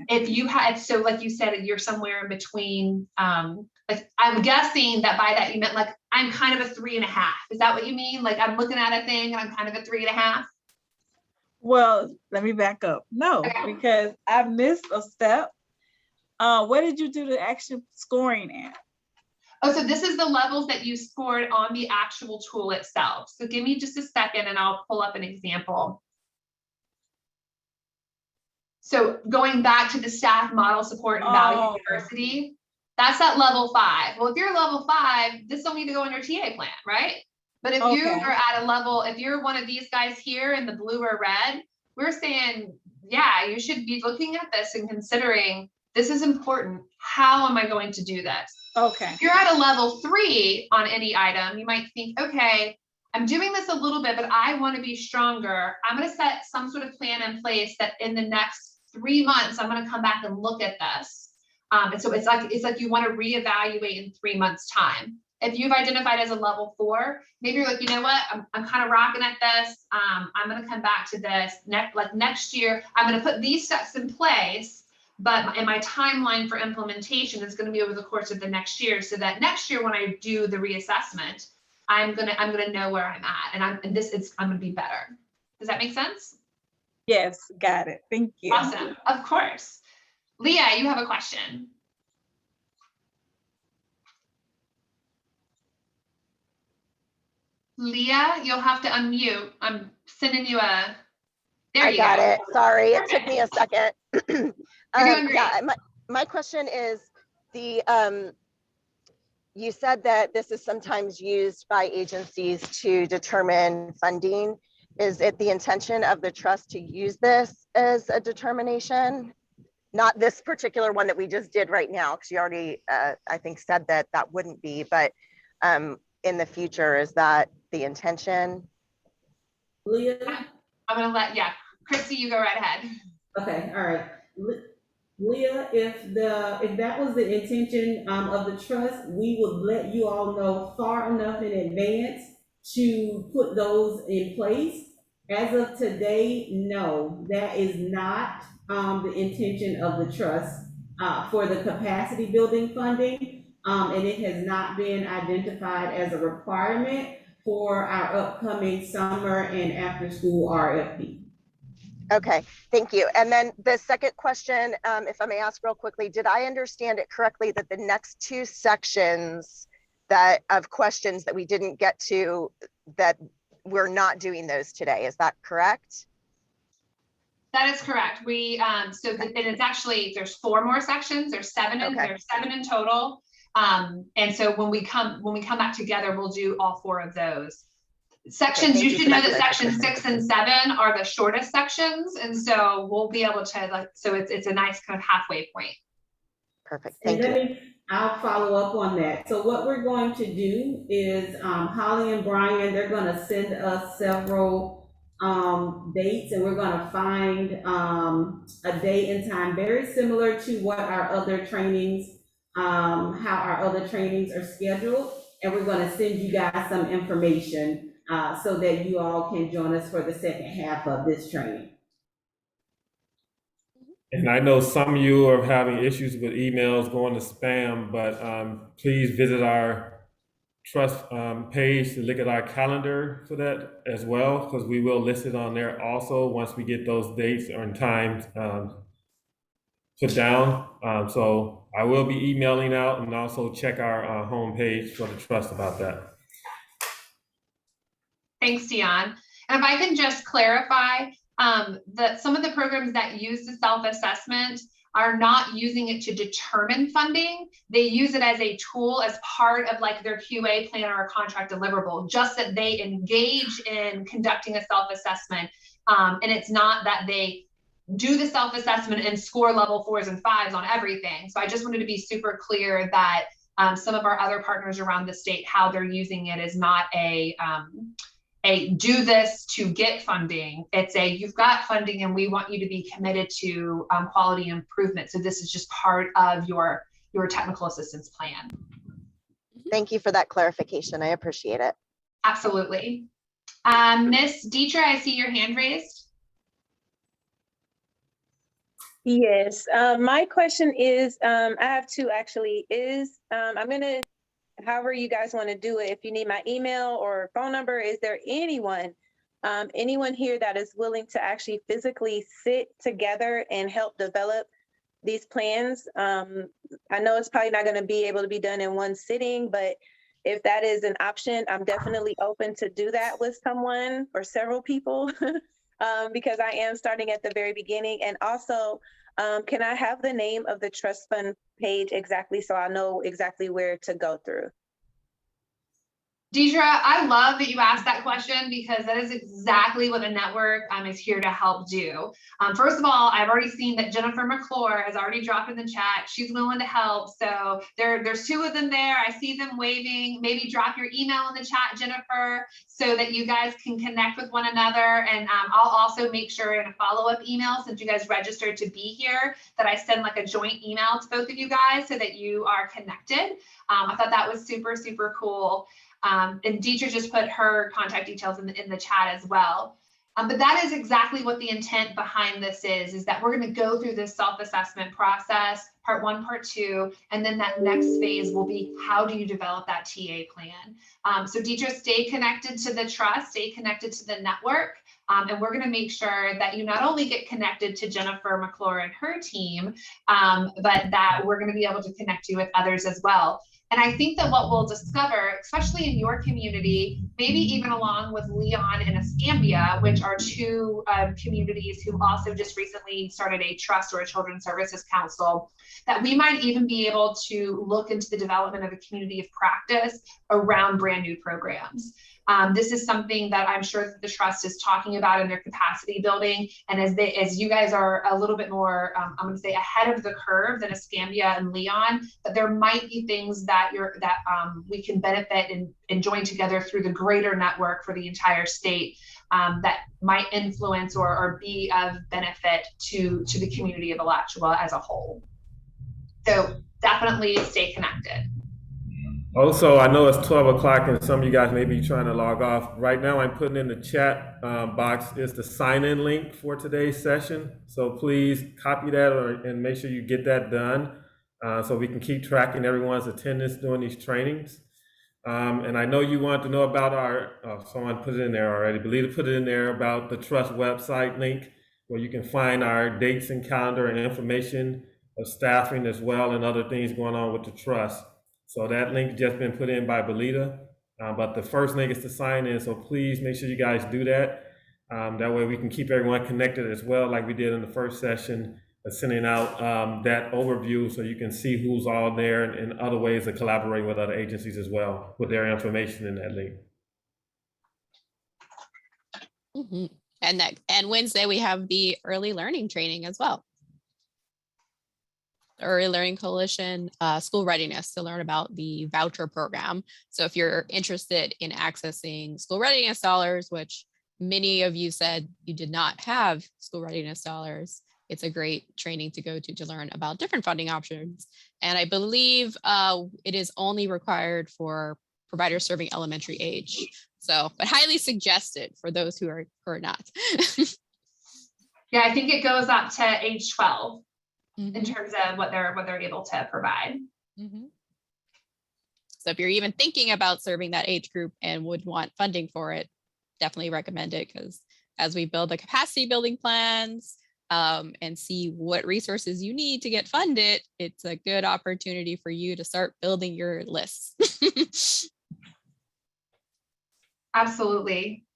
If you had, so like you said, you're somewhere in between, like I'm guessing that by that you meant like, I'm kind of a 3.5. Is that what you mean? Like I'm looking at a thing and I'm kind of a 3.5? Well, let me back up. No, because I missed a step. Where did you do the action scoring at? Oh, so this is the levels that you scored on the actual tool itself. So give me just a second and I'll pull up an example. So going back to the staff model support and value diversity, that's at level 5. Well, if you're level 5, this don't need to go in your TA plan, right? But if you are at a level, if you're one of these guys here in the blue or red, we're saying, yeah, you should be looking at this and considering, this is important. How am I going to do this? If you're at a level 3 on any item, you might think, okay, I'm doing this a little bit, but I want to be stronger. I'm going to set some sort of plan in place that in the next 3 months, I'm going to come back and look at this. And so it's like you want to reevaluate in 3 months' time. If you've identified as a level 4, maybe you're like, you know what, I'm kind of rocking at this. I'm going to come back to this next year. I'm going to put these steps in place. But in my timeline for implementation is going to be over the course of the next year, so that next year when I do the reassessment, I'm gonna know where I'm at, and I'm gonna be better. Does that make sense? Yes, got it. Thank you. Awesome. Of course. Leah, you have a question. Leah, you'll have to unmute. I'm sending you a. There you go. I got it. Sorry, it took Perfect. me a second. You're doing great. Yeah, my question is you said that this is sometimes used by agencies to determine funding. Is it the intention of the trust to use this as a determination? Not this particular one that we just did right now, because you already, I think, said that wouldn't be, but in the future, is that the intention? Leah? I'm gonna let, Christy, you go right ahead. Okay, all right. Leah, if that was the intention of the trust, we would let you all know far enough in advance to put those in place. As of today, no, that is not the intention of the trust for the capacity building funding, and it has not been identified as a requirement for our upcoming summer and after school RFP. Okay, thank you. And then the second question, if I may ask real quickly, did I understand it correctly that the next 2 sections of questions that we didn't get to, that we're not doing those today? Is that correct? That is correct. We and it's actually, there's 4 more sections. There's 7 there's 7 in total. And so when we come back together, we'll do all 4 of those. Sections, you should know that sections 6 and 7 are the shortest sections, and so we'll be able to so it's a nice kind of halfway point. Perfect. Thank you. I'll follow up on that. So what we're going to do is Holly and Brian, they're going to send us several dates, and we're going to find a day and time very similar to what our other trainings, how our other trainings are scheduled, and we're going to send you guys some information. so that you all can join us for the second half of this training. And I know some of you are having issues with emails going to spam, but please visit our trust page to look at our calendar for that as well, because we will list it on there also once we get those dates and times put down. So I will be emailing out, and also check our home page for the trust about that. Thanks, Dion. And if I can just clarify, that some of the programs that use the self-assessment are not using it to determine funding. They use it as a tool as part of like their QA plan or a contract deliverable, just that they engage in conducting a self-assessment. And it's not that they do the self-assessment and score level 4s and 5s on everything. So I just wanted to be super clear that some of our other partners around the state, how they're using it is not a do this to get funding. It's a, you've got funding and we want you to be committed to quality improvement. So this is just part of your technical assistance plan. Thank you for that clarification. I appreciate it. Absolutely. Miss Dietra, I see your hand raised. Yes, my question is, I have two actually, I'm gonna, however you guys want to do it, if you need my email or phone number, is there anyone here that is willing to actually physically sit together and help develop these plans? I know it's probably not going to be able to be done in one sitting, but if that is an option, I'm definitely open to do that with someone or several people because I am starting at the very beginning. And also, can I have the name of the trust fund page exactly so I know exactly where to go through? Deidre, I love that you asked that question because that is exactly what the network is here to help do. First of all, I've already seen that Jennifer McClure has already dropped in the chat. She's willing to help. So there's two of them there. I see them waving. Maybe drop your email in the chat, Jennifer, so that you guys can connect with one another. And I'll also make sure in a follow-up email, since you guys registered to be here, that I send like a joint email to both of you guys so that you are connected. I thought that was super, super cool. And Deidre just put her contact details in the chat as well. But that is exactly what the intent behind this is that we're going to go through this self-assessment process, part 1, part 2, and then that next phase will be how do you develop that TA plan? So Deidre, stay connected to the trust, stay connected to the network, and we're going to make sure that you not only get connected to Jennifer McClure and her team, but that we're going to be able to connect you with others as well. And I think that what we'll discover, especially in your community, maybe even along with Leon and Escambia, which are two communities who also just recently started a trust or a children's services council, that we might even be able to look into the development of a community of practice around brand new programs. This is something that I'm sure that the trust is talking about in their capacity building. And as you guys are a little bit more, I'm going to say ahead of the curve than Escambia and Leon, but there might be things that we can benefit and join together through the greater network for the entire state that might influence or be of benefit to the community of Alachua as a whole. So definitely stay connected. Also, I know it's 12 o'clock and some of you guys may be trying to log off. Right now, I'm putting in the chat box is the sign-in link for today's session. So please copy that and make sure you get that done so we can keep tracking everyone's attendance during these trainings. And I know you want to know about someone put it in there already. Belita put it in there about the trust website link where you can find our dates and calendar and information of staffing as well and other things going on with the trust. So that link just been put in by Belita, but the first link is to sign in. So please make sure you guys do that. That way we can keep everyone connected as well, like we did in the first session, sending out that overview so you can see who's all there and other ways to collaborate with other agencies as well with their information in that link. Mm-hmm. And Wednesday we have the early learning training as well. Early Learning Coalition School Readiness to learn about the voucher program. So if you're interested in accessing school readiness dollars, which many of you said you did not have school readiness dollars, it's a great training to go to learn about different funding options. And I believe it is only required for providers serving elementary age. So, but highly suggested for those who are not. Yeah, I think it goes up to age 12 in terms of what they're able to provide. So if you're even thinking about serving that age group and would want funding for it, definitely recommend it, because as we build the capacity building plans and see what resources you need to get funded, it's a good opportunity for you to start building your lists. Absolutely.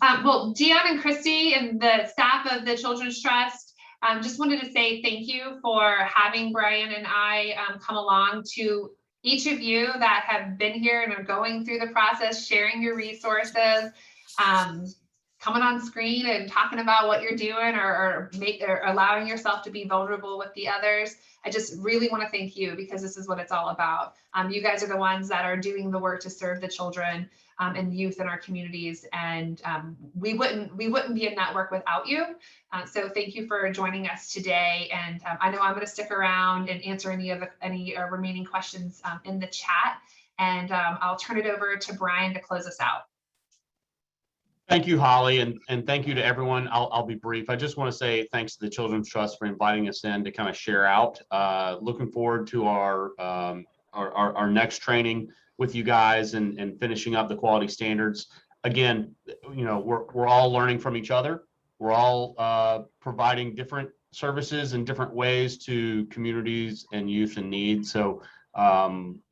Well, Gian and Christy and the staff of the Children's Trust, just wanted to say thank you for having Brian and I come along. To each of you that have been here and are going through the process, sharing your resources, coming on screen and talking about what you're doing, or allowing yourself to be vulnerable with the others. I just really want to thank you, because this is what it's all about. You guys are the ones that are doing the work to serve the children and youth in our communities, and we wouldn't be a network without you. So thank you for joining us today. And I know I'm going to stick around and answer any remaining questions in the chat. And I'll turn it over to Brian to close us out. Thank you, Holly, and thank you to everyone. I'll be brief. I just want to say thanks to the Children's Trust for inviting us in to kind of share out. Looking forward to our next training with you guys and finishing up the quality standards. Again, you know, we're all learning from each other. We're all providing different services in different ways to communities and youth in need. So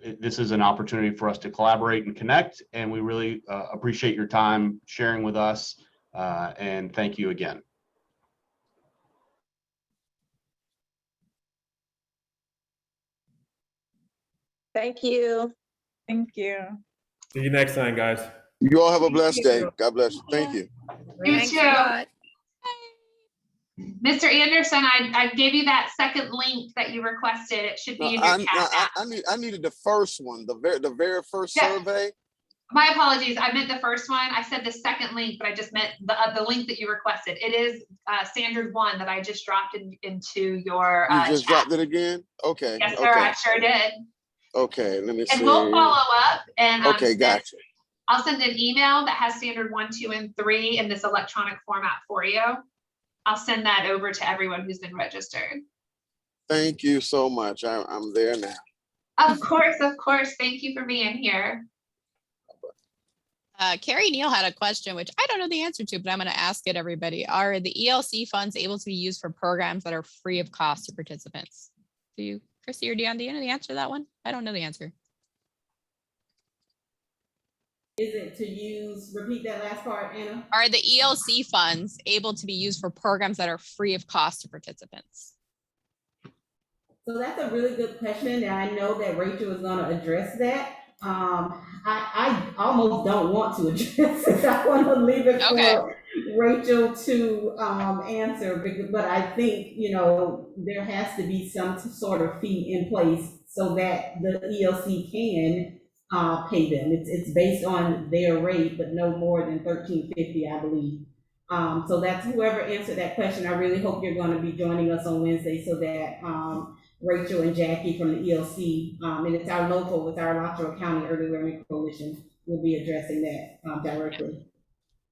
this is an opportunity for us to collaborate and connect, and we really appreciate your time sharing with us, and thank you again. Thank you. Thank you. See you next time, guys. You all have a blessed day. God bless you. Thank you. You too. Mr. Anderson, I gave you that second link that you requested. It should be in your chat. I needed the first one, the very first survey. My apologies. I meant the first one. I said the second link, but I just meant the link that you requested. It is standard one that I just dropped into your You just chat. dropped it again? Okay. Yes, sir. I sure did. Okay, let me see. And we'll follow up. And okay, gotcha. I'll send an email that has standard 1, 2, and 3 in this electronic format for you. I'll send that over to everyone who's been registered. Thank you so much. I'm there now. Of course, of course. Thank you for being here. Carrie Neal had a question, which I don't know the answer to, but I'm going to ask it, everybody. Are the ELC funds able to be used for programs that are free of cost to participants? Do you, Christy or Dion, do you know the answer to that one? I don't know the answer. Is it to use, repeat that last part, Anna? Are the ELC funds able to be used for programs that are free of cost to participants? So that's a really good question, and I know that Rachel is going to address that. I almost don't want to address it. I want to leave it for Rachel to answer, but I think, you know, there has to be some sort of fee in place so that the ELC can pay them. It's based on their rate, but no more than $13.50, I believe. So that's whoever answered that question. I really hope you're going to be joining us on Wednesday so that Rachel and Jackie from the ELC, and it's our Alachua County Early Learning Coalition, will be addressing that directly.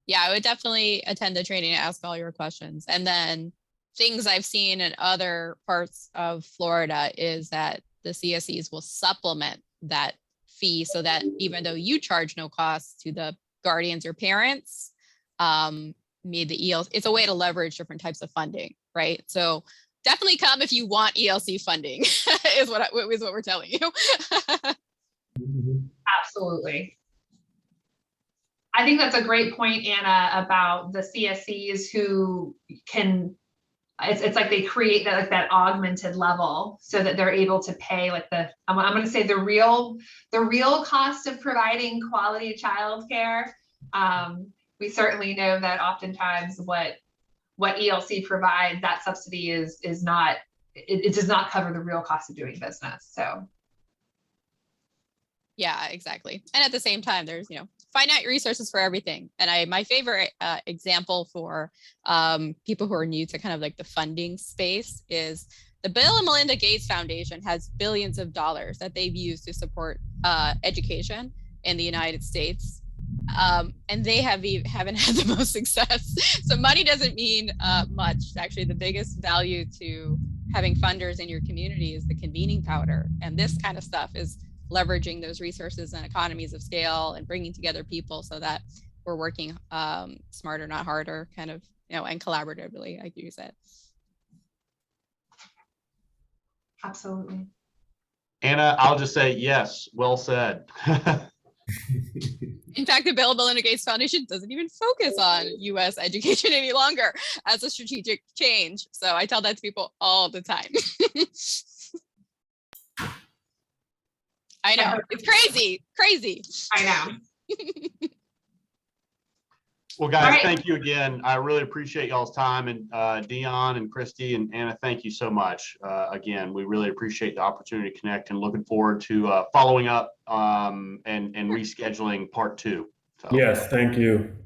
Yeah, I would definitely attend the training and ask all your questions. And then things I've seen in other parts of Florida is that the CSEs will supplement that fee so that even though you charge no cost to the guardians or parents, the ELC, it's a way to leverage different types of funding, right? So definitely come if you want ELC funding is what we're telling you. Absolutely. I think that's a great point, Anna, about the CSEs who can, it's like they create that, like that augmented level so that they're able to pay like I'm going to say the real cost of providing quality childcare. We certainly know that oftentimes what ELC provides, that subsidy is not, it does not cover the real cost of doing business. So. Yeah, exactly. And at the same time, there's, finite resources for everything. And my favorite example for people who are new to kind of like the funding space is the Bill and Melinda Gates Foundation has billions of dollars that they've used to support education in the United States. And they haven't had the most success. So money doesn't mean much. Actually, the biggest value to having funders in your community is the convening power. And this kind of stuff is leveraging those resources and economies of scale and bringing together people so that we're working smarter, not harder, kind of, and collaboratively, like you said. Absolutely. Anna, I'll just say yes, well said. In fact, the Bill and Melinda Gates Foundation doesn't even focus on US education any longer as a strategic change. So I tell that to people all the time. I know, it's crazy. I know. Well, guys, All right. thank you again. I really appreciate y'all's time, and Dion and Christy and Anna, thank you so much. Again, we really appreciate the opportunity to connect and looking forward to following up and rescheduling part 2. So. Yes, thank you.